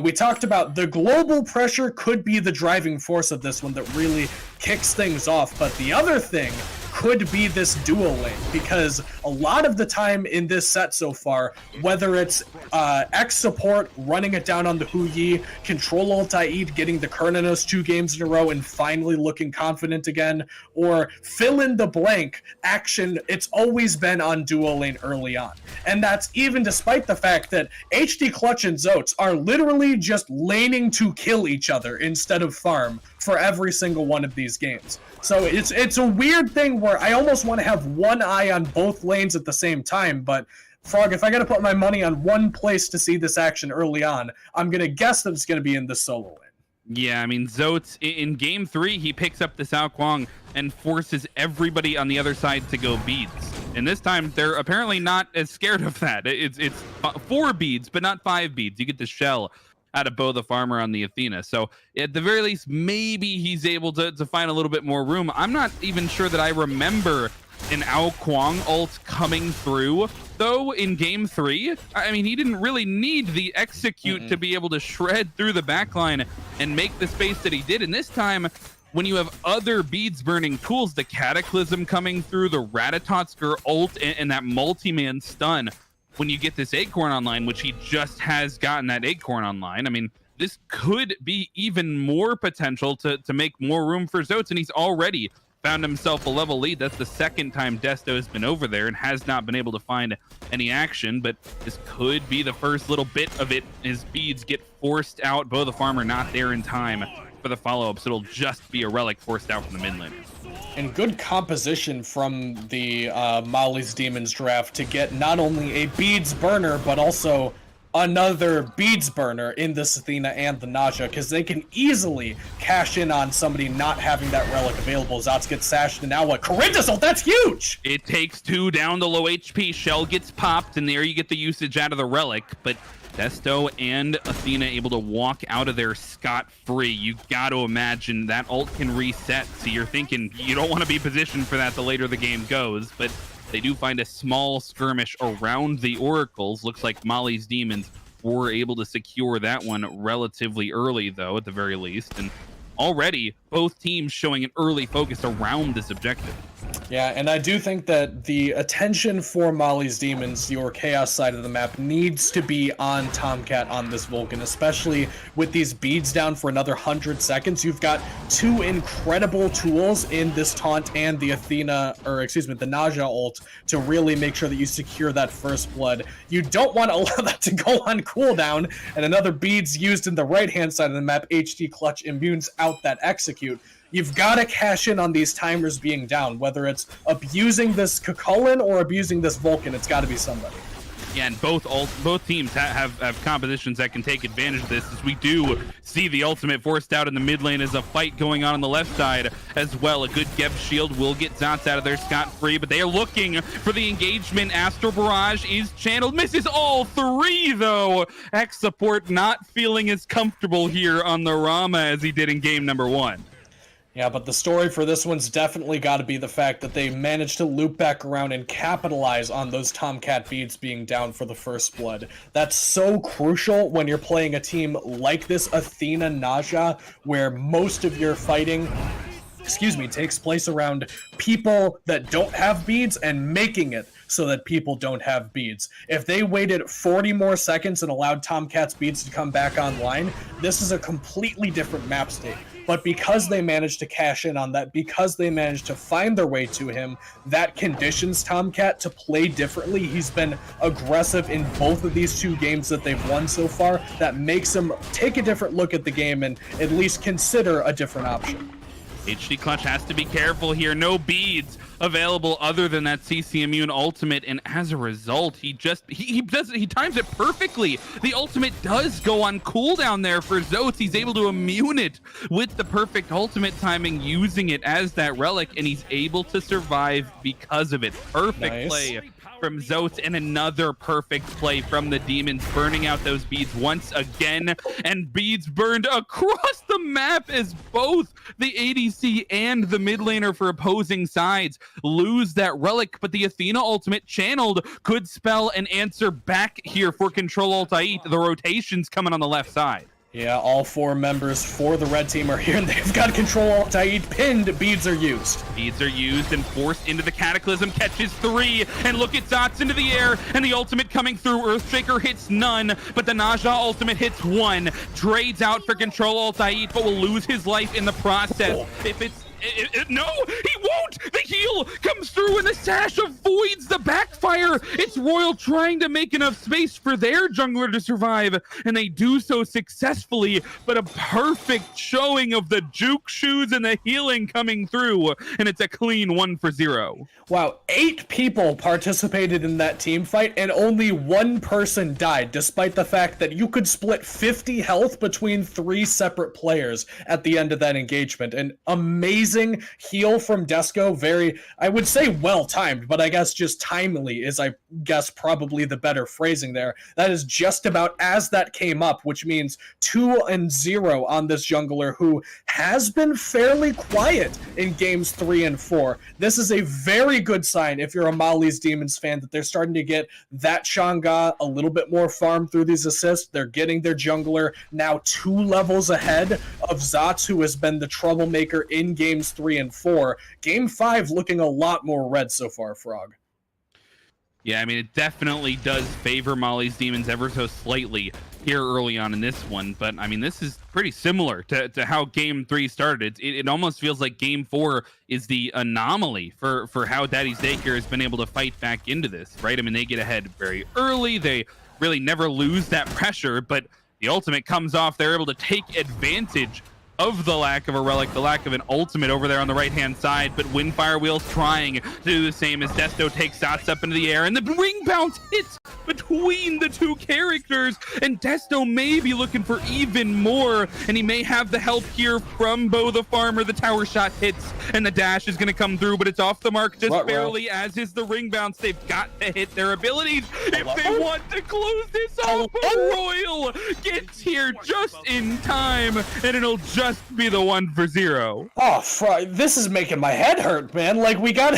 we talked about the global pressure could be the driving force of this one that really kicks things off, but the other thing could be this dual lane, because a lot of the time in this set so far, whether it's X support running it down on the Hu Yi, Control Alt Aid getting the Kernanos 2 games in a row and finally looking confident again, or fill in the blank action, it's always been on dual lane early on. And that's even despite the fact that HD Clutch and Zotes are literally just laning to kill each other instead of farm for every single one of these games. So it's a weird thing where I almost want to have one eye on both lanes at the same time, but Frog, if I gotta put my money on one place to see this action early on, I'm gonna guess that it's gonna be in the solo lane. Yeah, I mean, Zotes, in game 3, he picks up the Sao Kwang and forces everybody on the other side to go beads. And this time, they're apparently not as scared of that. It's 4 beads, but not 5 beads. You get the shell out of Bo the Farmer on the Athena. So at the very least, maybe he's able to find a little bit more room. I'm not even sure that I remember an Ao Kwang ult coming through, though, in game 3. I mean, he didn't really need the execute to be able to shred through the backline and make the space that he did. And this time, when you have other beads burning tools, the Cataclysm coming through, the Ratatotsker ult, and that multi-man stun, when you get this Acorn online, which he just has gotten that Acorn online, I mean, this could be even more potential to make more room for Zotes, and he's already found himself a level lead. That's the second time Desto has been over there and has not been able to find any action, but this could be the first little bit of it. His beads get forced out. Bo the Farmer not there in time for the follow-up, so it'll just be a relic forced out from the mid lane. And good composition from the Molly's Demons draft to get not only a beads burner, but also another beads burner in this Athena and the Naja, because they can easily cash in on somebody not having that relic available. Zots gets sashed, and now what? Corinthus ult, that's huge! It takes 2 down to low HP. Shell gets popped, and there you get the usage out of the relic, but Desto and Athena able to walk out of there scot-free. You got to imagine that ult can reset, so you're thinking you don't want to be positioned for that the later the game goes, but they do find a small skirmish around the Oracles. Looks like Molly's Demons were able to secure that one relatively early, though, at the very least, and already both teams showing an early focus around this objective. Yeah, and I do think that the attention for Molly's Demons, your Chaos side of the map, needs to be on Tomcat on this Vulcan, especially with these beads down for another 100 seconds. You've got 2 incredible tools in this taunt and the Athena, or excuse me, the Naja ult to really make sure that you secure that first blood. You don't want to allow that to go on cooldown, and another beads used in the right-hand side of the map, HD Clutch immunes out that execute. You've got to cash in on these timers being down, whether it's abusing this Cucullin or abusing this Vulcan. It's got to be somebody. Yeah, and both teams have compositions that can take advantage of this, as we do see the ultimate forced out in the mid lane as a fight going on the left side as well. A good Geb shield will get Zots out of there scot-free, but they are looking for the engagement. Astral Barrage is channeled, misses all 3 though. X support not feeling as comfortable here on the Rama as he did in game number 1. Yeah, but the story for this one's definitely got to be the fact that they managed to loop back around and capitalize on those Tomcat beads being down for the first blood. That's so crucial when you're playing a team like this Athena Naja, where most of your fighting takes place around people that don't have beads and making it so that people don't have beads. If they waited 40 more seconds and allowed Tomcat's beads to come back online, this is a completely different map state. But because they managed to cash in on that, because they managed to find their way to him, that conditions Tomcat to play differently. He's been aggressive in both of these two games that they've won so far. That makes him take a different look at the game and at least consider a different option. HD Clutch has to be careful here. No beads available other than that CC Immune ultimate, and as a result, he times it perfectly. The ultimate does go on cooldown there for Zotes. He's able to immune it with the perfect ultimate timing, using it as that relic, and he's able to survive because of it. Perfect play from Zotes, and another perfect play from the Demons, burning out those beads once again, and beads burned across the map as both the ADC and the mid laner for opposing sides lose that relic, but the Athena ultimate channeled could spell an answer back here for Control Alt Ait. The rotations coming on the left side. Yeah, all 4 members for the red team are here, and they've got Control Alt Ait pinned. Beads are used. Beads are used and forced into the Cataclysm, catches 3, and look at Zots into the air, and the ultimate coming through. Earthshaker hits none, but the Naja ultimate hits 1. Trades out for Control Alt Ait, but will lose his life in the process. If it's no, he won't! The heal comes through and the sash avoids the backfire. It's Royal trying to make enough space for their jungler to survive, and they do so successfully, but a perfect showing of the juke shoes and the healing coming through, and it's a clean 1-for-0. Wow, 8 people participated in that team fight, and only 1 person died, despite the fact that you could split 50 health between 3 separate players at the end of that engagement. An amazing heal from Desco, very, I would say well-timed, but I guess just timely is, I guess, probably the better phrasing there. That is just about as that came up, which means 2-0 on this jungler who has been fairly quiet in games 3 and 4. This is a very good sign if you're a Molly's Demons fan that they're starting to get that Shanga a little bit more farm through these assists. They're getting their jungler now 2 levels ahead of Zots, who has been the troublemaker in games 3 and 4. Game 5 looking a lot more red so far, Frog. Yeah, I mean, it definitely does favor Molly's Demons ever so slightly here early on in this one, but I mean, this is pretty similar to how game 3 started. It almost feels like game 4 is the anomaly for how Daddy's Daycare has been able to fight back into this, right? I mean, they get ahead very early. They really never lose that pressure, but the ultimate comes off. They're able to take advantage of the lack of a relic, the lack of an ultimate over there on the right-hand side, but Windfire Wheel's trying to do the same as Desto takes Dots up into the air, and the ring bounce hits between the 2 characters, and Desto may be looking for even more, and he may have the help here from Bo the Farmer. The tower shot hits, and the dash is going to come through, but it's off the mark just barely, as is the ring bounce. They've got to hit their abilities if they want to close this off. Royal gets here just in time, and it'll just be the 1-for-0. Oh, this is making my head hurt, man. Like, we got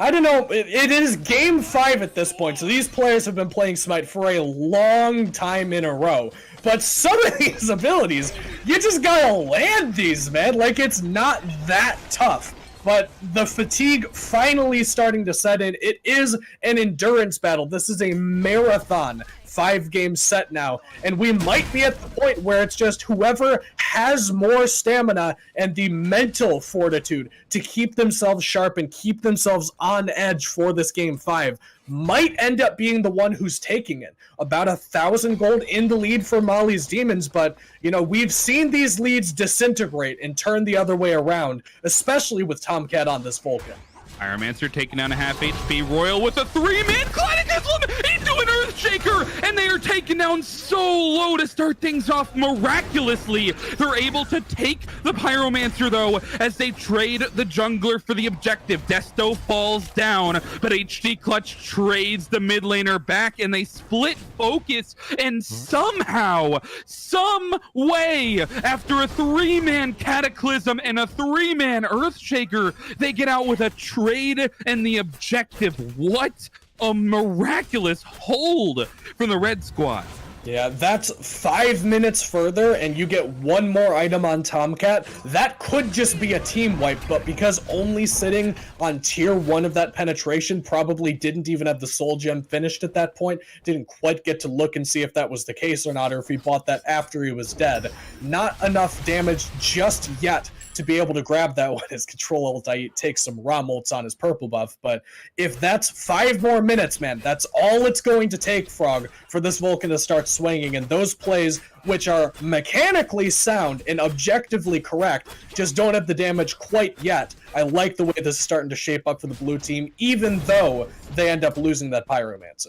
I don't know, it is game 5 at this point, so these players have been playing Smite for a long time in a row, but some of these abilities, you just gotta land these, man. Like, it's not that tough. But the fatigue finally starting to set in. It is an endurance battle. This is a marathon 5-game set now, and we might be at the point where it's just whoever has more stamina and the mental fortitude to keep themselves sharp and keep themselves on edge for this game 5 might end up being the one who's taking it. About 1,000 gold in the lead for Molly's Demons, but, you know, we've seen these leads disintegrate and turn the other way around, especially with Tomcat on this Vulcan. Pyromancer taking down a half HP. Royal with a 3-man Cataclysm into an Earthshaker. Earthshaker, and they are taken down so low to start things off. Miraculously, they're able to take the Pyromancer though, as they trade the jungler for the objective. Desto falls down, but HD Clutch trades the mid laner back, and they split focus, and somehow, some way, after a 3-man Cataclysm and a 3-man Earthshaker, they get out with a trade and the objective. What a miraculous hold from the red squad. Yeah, that's 5 minutes further, and you get one more item on Tomcat. That could just be a team wipe, but because only sitting on tier 1 of that penetration, probably didn't even have the soul gem finished at that point, didn't quite get to look and see if that was the case or not, or if he bought that after he was dead. Not enough damage just yet to be able to grab that one. His control ult takes some ROM ults on his purple buff, but if that's 5 more minutes, man, that's all it's going to take, Frog, for this Vulcan to start swinging, and those plays, which are mechanically sound and objectively correct, just don't have the damage quite yet. I like the way this is starting to shape up for the blue team, even though they end up losing that Pyromancer.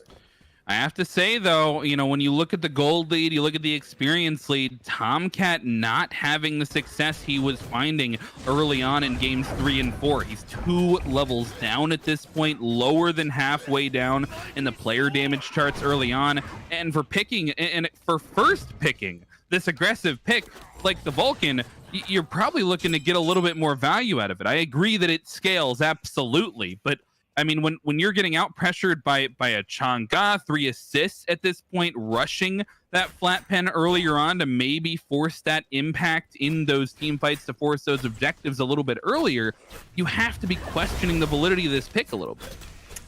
I have to say, though, you know, when you look at the gold lead, you look at the experience lead, Tomcat not having the success he was finding early on in games 3 and 4. He's 2 levels down at this point, lower than halfway down in the player damage charts early on. And for picking, and for first picking this aggressive pick like the Vulcan, you're probably looking to get a little bit more value out of it. I agree that it scales, absolutely, but I mean, when you're getting out pressured by a Chang'e, 3 assists at this point, rushing that flat pen earlier on to maybe force that impact in those team fights, to force those objectives a little bit earlier, you have to be questioning the validity of this pick a little bit.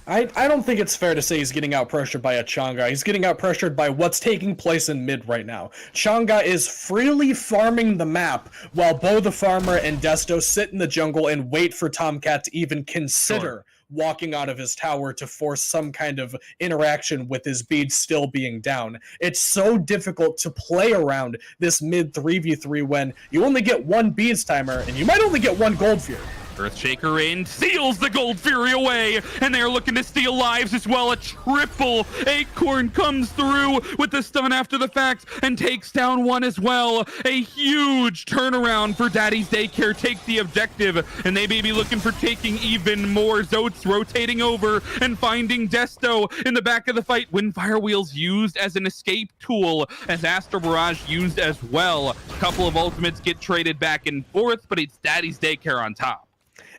I don't think it's fair to say he's getting out pressured by a Chang'e. He's getting out pressured by what's taking place in mid right now. Chang'e is freely farming the map while Bo the Farmer and Desto sit in the jungle and wait for Tomcat to even consider walking out of his tower to force some kind of interaction with his beads still being down. It's so difficult to play around this mid 3v3 when you only get 1 beads timer and you might only get 1 gold fury. Earthshaker in, seals the Gold Fury away, and they're looking to steal lives as well. A triple Acorn comes through with the stun after the fact and takes down 1 as well. A huge turnaround for Daddy's Daycare, take the objective, and they may be looking for taking even more. Zotes rotating over and finding Desto in the back of the fight. Windfire Wheels used as an escape tool, as Astro Barrage used as well. A couple of ultimates get traded back and forth, but it's Daddy's Daycare on top.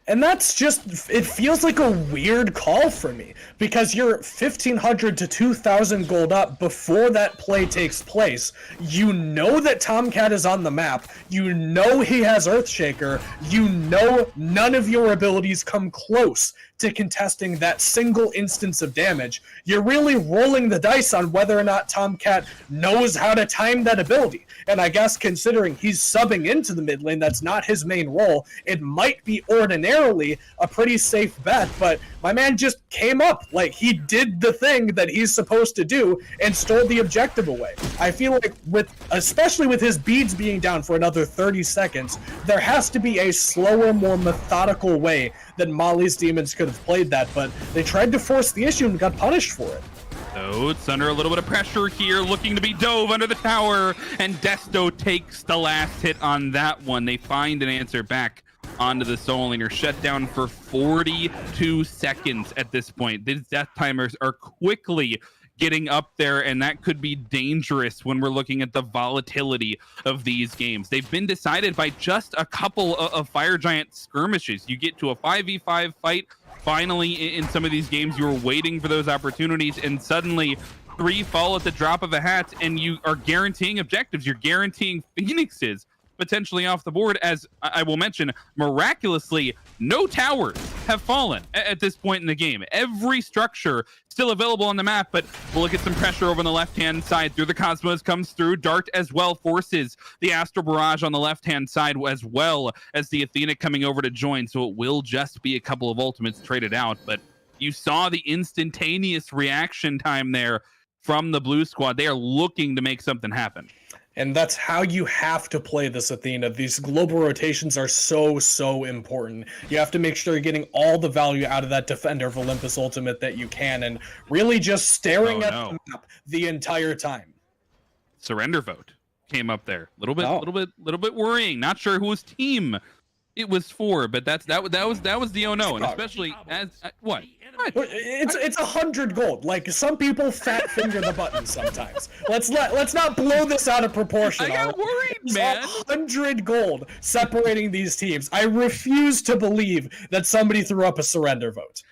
And that's just, it feels like a weird call for me, because you're 1,500 to 2,000 gold up before that play takes place. You know that Tomcat is on the map. You know he has Earthshaker. You know none of your abilities come close to contesting that single instance of damage. You're really rolling the dice on whether or not Tomcat knows how to time that ability. And I guess considering he's subbing into the mid lane, that's not his main role, it might be ordinarily a pretty safe bet, but my man just came up. Like, he did the thing that he's supposed to do and stole the objective away. I feel like, especially with his beads being down for another 30 seconds, there has to be a slower, more methodical way that Molly's Demons could have played that, but they tried to force the issue and got punished for it. So it's under a little bit of pressure here, looking to be dove under the tower, and Desto takes the last hit on that one. They find an answer back onto the Soul Laner, shut down for 42 seconds at this point. These death timers are quickly getting up there, and that could be dangerous when we're looking at the volatility of these games. They've been decided by just a couple of Fire Giant skirmishes. You get to a 5v5 fight, finally in some of these games you were waiting for those opportunities, and suddenly 3 fall at the drop of a hat, and you are guaranteeing objectives. You're guaranteeing Phoenixes potentially off the board, as I will mention, miraculously, no towers have fallen at this point in the game. Every structure still available on the map, but we'll look at some pressure over on the left-hand side. Through the Cosmos comes through. Dart as well forces the Astro Barrage on the left-hand side, as well as the Athena coming over to join, so it will just be a couple of ultimates traded out, but you saw the instantaneous reaction time there from the blue squad. They are looking to make something happen. And that's how you have to play this, Athena. These global rotations are so important. You have to make sure you're getting all the value out of that Defender of Olympus ultimate that you can, and really just staring at the map the entire time. Surrender vote came up there. Little bit worrying. Not sure whose team it was for, but that was the oh no, and especially as what? It's 100 gold. Like, some people fat finger the button sometimes. Let's not blow this out of proportion. I got worried, It's man. 100 gold separating these teams. I refuse to believe that somebody threw up a surrender vote.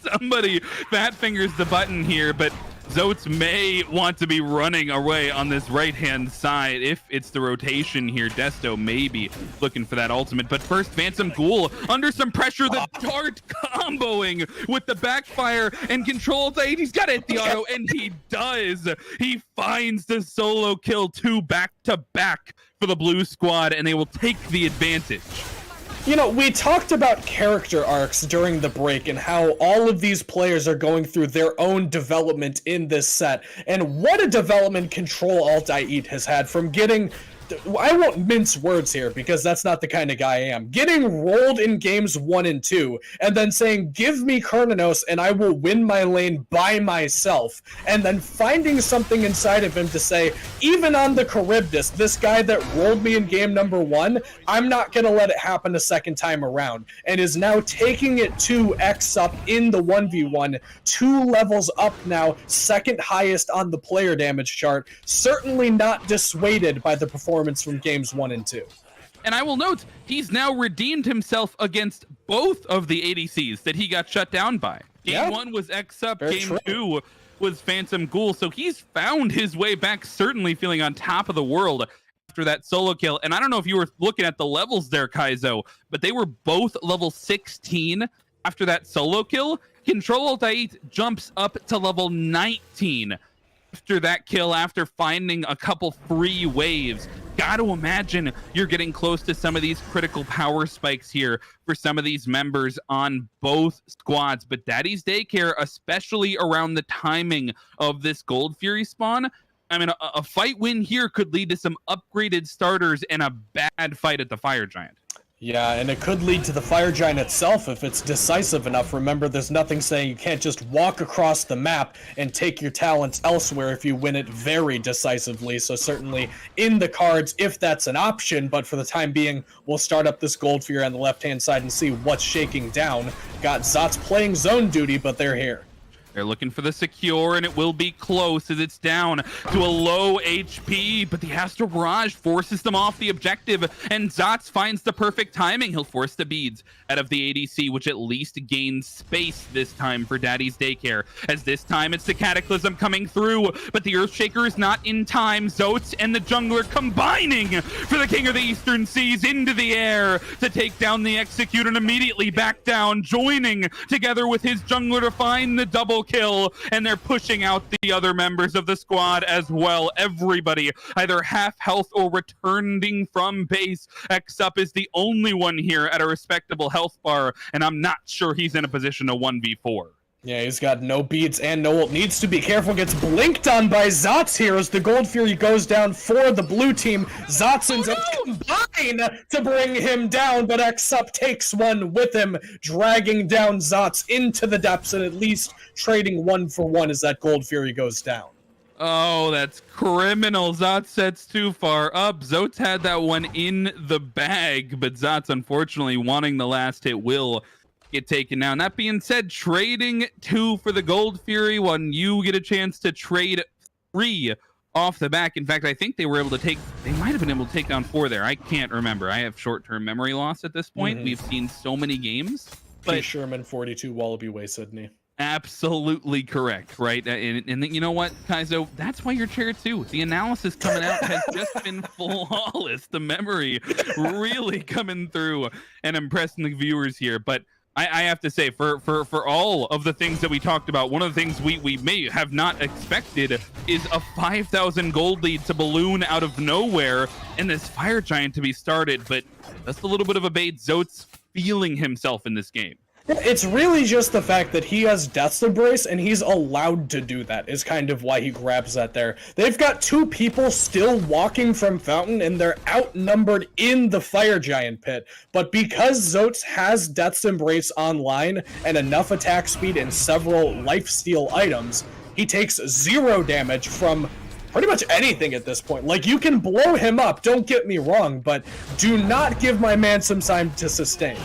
Somebody fat fingers the button here, but Zotes may want to be running away on this right-hand side if it's the rotation here. Desto may be looking for that ultimate, but first, Phantom Ghoul under some pressure. The dart comboing with the backfire and control. He's got to hit the auto, and he does. He finds the solo kill, 2 back-to-back for the blue squad, and they will take the advantage. You know, we talked about character arcs during the break and how all of these players are going through their own development in this set. And what a development Control Alt I Eat has had from getting... I won't mince words here because that's not the kind of guy I am. Getting rolled in games 1 and 2 and then saying, give me Kernanos and I will win my lane by myself. And then finding something inside of him to say, even on the Charybdis, this guy that rolled me in game number 1, I'm not going to let it happen a second time around. And is now taking it to X up in the 1v1, 2 levels up now, second highest on the player damage chart. Certainly not dissuaded by the performance from games 1 and 2. And I will note, he's now redeemed himself against both of the ADCs that he got shut down by. Game 1 was X-Up, game 2 was Phantom Ghoul, so he's found his way back, certainly feeling on top of the world after that solo kill. And I don't know if you were looking at the levels there, Kaizo, but they were both level 16 after that solo kill. Control Alt I-8 jumps up to level 19 after that kill, after finding a couple free waves. Got to imagine you're getting close to some of these critical power spikes here for some of these members on both squads. But Daddy's Daycare, especially around the timing of this Gold Fury spawn, I mean, a fight win here could lead to some upgraded starters and a bad fight at the Fire Giant. Yeah, and it could lead to the Fire Giant itself if it's decisive enough. Remember, there's nothing saying you can't just walk across the map and take your talents elsewhere if you win it very decisively. So certainly in the cards if that's an option, but for the time being, we'll start up this Gold Fury on the left-hand side and see what's shaking down. Got Zots playing zone duty, but they're here. They're looking for the secure, and it will be close as it's down to a low HP, but the Astral Barrage forces them off the objective, and Zots finds the perfect timing. He'll force the beads out of the ADC, which at least gains space this time for Daddy's Daycare, as this time it's the Cataclysm coming through, but the Earthshaker is not in time. Zotes and the jungler combining for the King of the Eastern Seas into the air to take down the Execute, and immediately back down, joining together with his jungler to find the double kill, and they're pushing out the other members of the squad as well. Everybody either half health or returning from base. X-Up is the only one here at a respectable health bar, and I'm not sure he's in a position to 1v4. Yeah, he's got no beads and no ult. Needs to be careful. Gets blinked on by Zots here as the Gold Fury goes down for the blue team. Zots ends up combine to bring him down, but X-Up takes one with him, dragging down Zots into the depths and at least trading 1-for-1 as that Gold Fury goes down. Oh, that's criminal. Zots sets too far up. Zotes had that one in the bag, but Zots, unfortunately, wanting the last hit, will get taken down. That being said, trading 2 for the Gold Fury when you get a chance to trade 3 off the back. In fact, I think they were able to take, they might have been able to take down 4 there. I can't remember. I have short-term memory loss at this point. We've seen so many games. P. Sherman, 42, Wallaby Way, Sydney. Absolutely correct, right? And you know what, Kaizo? That's why you're chair 2. The analysis coming out has just been flawless. The memory really coming through and impressing the viewers here. But I have to say, for all of the things that we talked about, one of the things we may have not expected is a 5,000 gold lead to balloon out of nowhere and this Fire Giant to be started. But that's a little bit of a bait. Zotes feeling himself in this game. It's really just the fact that he has Death's Embrace and he's allowed to do that is kind of why he grabs that there. They've got 2 people still walking from Fountain and they're outnumbered in the Fire Giant pit. But because Zotes has Death's Embrace online and enough attack speed and several lifesteal items, he takes 0 damage from pretty much anything at this point. Like, you can blow him up, don't get me wrong, but do not give my man some time to sustain.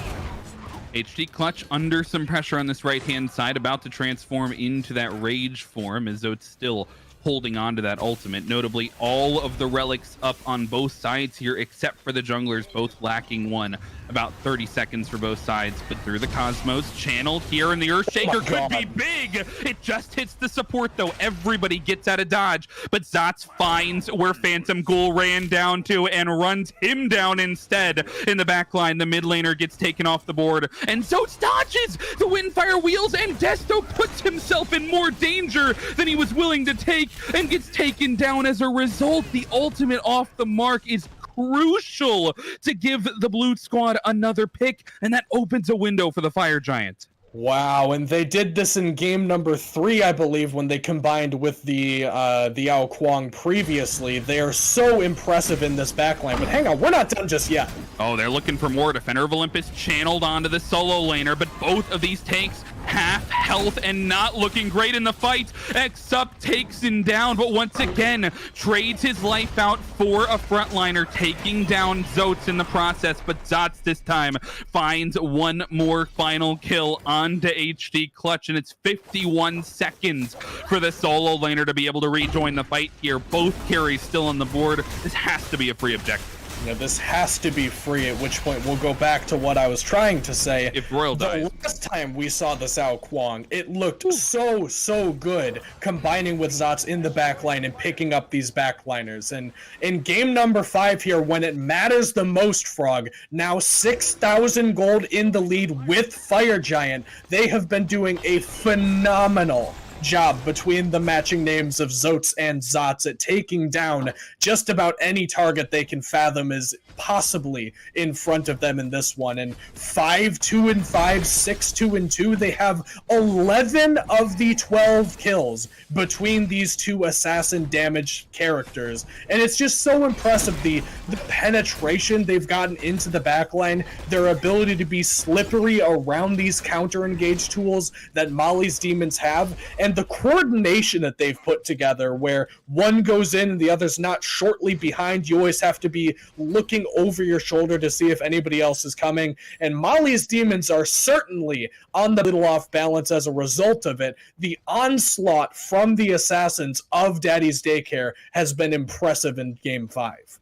HD Clutch under some pressure on this right-hand side, about to transform into that Rage form, as though it's still holding on to that ultimate. Notably, all of the relics up on both sides here, except for the junglers, both lacking one. About 30 seconds for both sides, but through the Cosmos, channeled here, and the Earthshaker could be big. It just hits the support, though. Everybody gets out of dodge, but Zots finds where Phantom Ghoul ran down to and runs him down instead. In the back line, the mid laner gets taken off the board, and Zots dodges the Windfire wheels, and Desto puts himself in more danger than he was willing to take, and gets taken down as a result. The ultimate off the mark is crucial to give the blue squad another pick, and that opens a window for the Fire Giant. Wow, and they did this in game number 3, I believe, when they combined with the Ao Kuang previously. They are so impressive in this backline, but hang on, we're not done just yet. Oh, they're looking for more. Defender of Olympus channeled onto the solo laner, but both of these tanks half health and not looking great in the fight. X-Up takes him down, but once again trades his life out for a frontliner, taking down Zotes in the process. But Zots this time finds one more final kill onto HD Clutch, and it's 51 seconds for the solo laner to be able to rejoin the fight here. Both carries still on the board. This has to be a free objective. Yeah, this has to be free, at which point we'll go back to what I was trying to say. If Royal dies. The last time we saw this Ao Kuang, it looked so good combining with Zots in the backline and picking up these backliners. And in game number 5 here, when it matters the most, Frog, now 6,000 gold in the lead with Fire Giant, they have been doing a phenomenal job between the matching names of Zotes and Zots at taking down just about any target they can fathom is possibly in front of them in this one. And 5-2-5, 6-2-2, they have 11 of the 12 kills between these 2 assassin damaged characters. And it's just so impressive, the penetration they've gotten into the backline, their ability to be slippery around these counter engage tools that Molly's demons have, and the coordination that they've put together where one goes in and the other's not shortly behind. You always have to be looking over your shoulder to see if anybody else is coming. And Molly's demons are certainly on the little off balance as a result of it. The onslaught from the assassins of Daddy's Daycare has been impressive in game 5.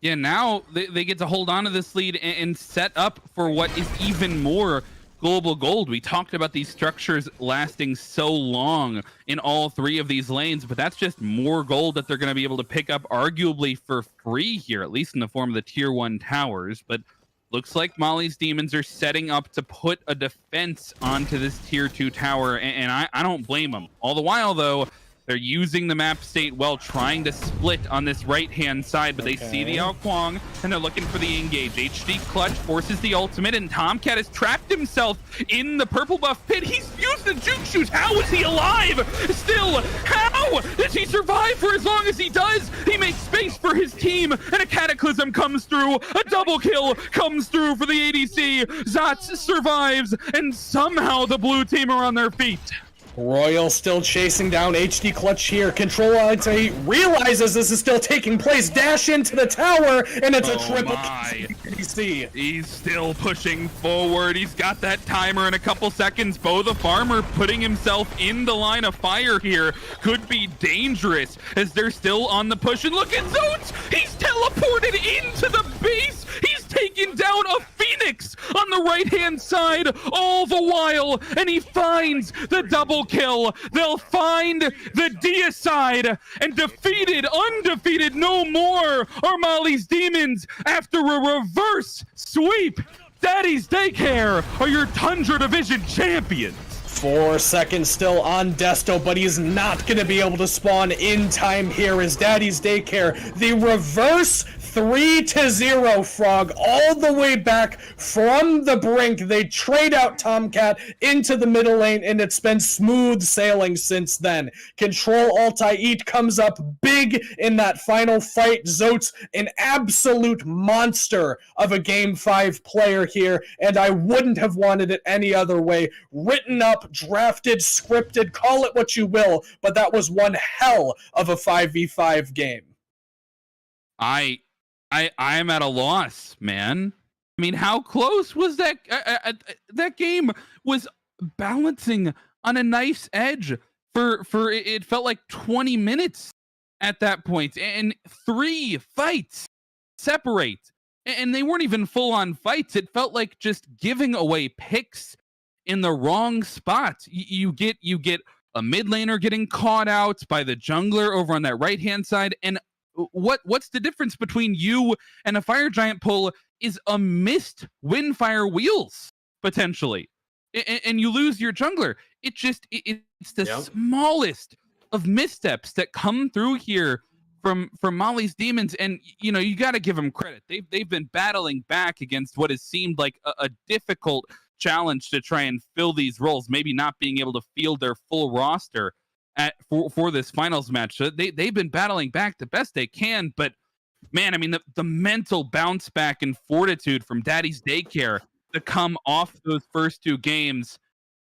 Yeah, now they get to hold on to this lead and set up for what is even more global gold. We talked about these structures lasting so long in all 3 of these lanes, but that's just more gold that they're going to be able to pick up arguably for free here, at least in the form of the tier 1 towers. But looks like Molly's demons are setting up to put a defense onto this tier 2 tower, and I don't blame them. All the while, though, they're using the map state well, trying to split on this right-hand side, but they see the Ao Kuang, and they're looking for the engage. HD Clutch forces the ultimate, and Tomcat has trapped himself in the purple buff pit. He's used the juke shoot. How is he alive still? How does he survive for as long as he does? He makes space for his team, and a Cataclysm comes through. A double kill comes through for the ADC. Zots survives, and somehow the blue team are on their feet. Royal still chasing down HD Clutch here. Control Alex, he realizes this is still taking place. Dash into the tower, and it's a triple KC. He's still pushing forward. He's got that timer in a couple seconds. Bo the Farmer putting himself in the line of fire here could be dangerous as they're still on the push. And look at Zotes! He's teleported into the base! He's taken down a Phoenix on the right-hand side all the while, and he finds the double kill. They'll find the deicide, and undefeated no more are Molly's demons after a reverse sweep. Daddy's Daycare are your Tundra Division champions. 4 seconds still on Desto, but he's not going to be able to spawn in time here as Daddy's Daycare. The reverse 3-0, Frog, all the way back from the brink. They trade out Tomcat into the middle lane, and it's been smooth sailing since then. Control Alt-I-Eat comes up big in that final fight. Zotes, an absolute monster of a Game 5 player here, and I wouldn't have wanted it any other way. Written up, drafted, scripted, call it what you will, but that was one hell of a 5v5 game. I'm at a loss, man. I mean, how close was that? That game was balancing on a nice edge for it felt like 20 minutes at that point, and 3 fights separate, and they weren't even full-on fights. It felt like just giving away picks in the wrong spot. You get a mid laner getting caught out by the jungler over on that right-hand side, and what's the difference between you and a fire giant pull is a missed windfire wheels potentially, and you lose your jungler. It's the smallest of missteps that come through here from Molly's Demons, and you got to give them credit. They've been battling back against what has seemed like a difficult challenge to try and fill these roles, maybe not being able to field their full roster for this finals match. So they've been battling back the best they can, but man, I mean, the mental bounce back and fortitude from Daddy's Daycare to come off those first 2 games,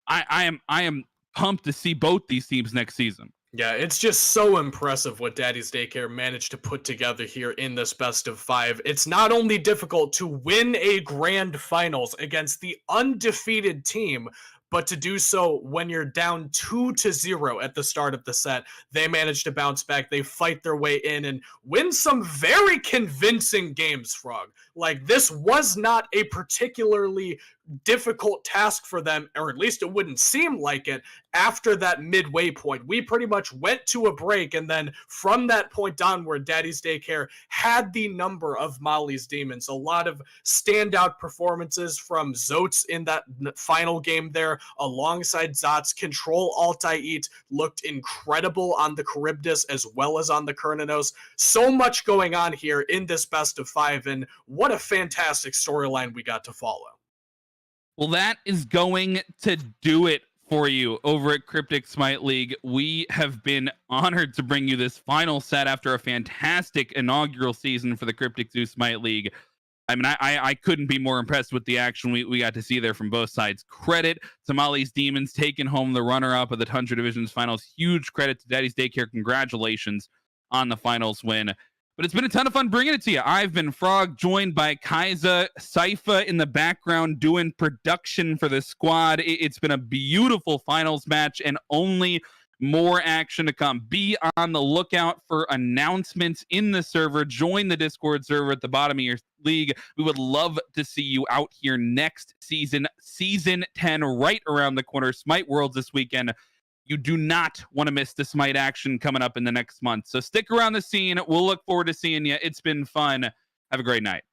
I am pumped to see both these teams next season. Yeah, it's just so impressive what Daddy's Daycare managed to put together here in this best of 5. It's not only difficult to win a grand finals against the undefeated team, but to do so when you're down 2-0 at the start of the set. They manage to bounce back. They fight their way in and win some very convincing games, Frog. Like, this was not a particularly difficult task for them, or at least it wouldn't seem like it, after that midway point. We pretty much went to a break, and then from that point onward, Daddy's Daycare had the number of Molly's Demons. A lot of standout performances from Zotes in that final game there, alongside Zot's. Control Alt-I-Eat looked incredible on the Charybdis as well as on the Kernanos. So much going on here in this best of 5, and what a fantastic storyline we got to follow. Well, that is going to do it for you over at Cryptic Smite League. We have been honored to bring you this final set after a fantastic inaugural season for the Cryptic Zoo Smite League. I mean, I couldn't be more impressed with the action we got to see there from both sides. Credit to Molly's Demons taking home the runner-up of the Tundra Division's finals. Huge credit to Daddy's Daycare. Congratulations on the finals win. But it's been a ton of fun bringing it to you. I've been Frog, joined by Kaiza, Sypha in the background doing production for the squad. It's been a beautiful finals match, and only more action to come. Be on the lookout for announcements in the server. Join the Discord server at the bottom of your league. We would love to see you out here next season. Season 10 right around the corner. Smite Worlds this weekend. You do not want to miss the Smite action coming up in the next month. So stick around the scene. We'll look forward to seeing you. It's been fun. Have a great night.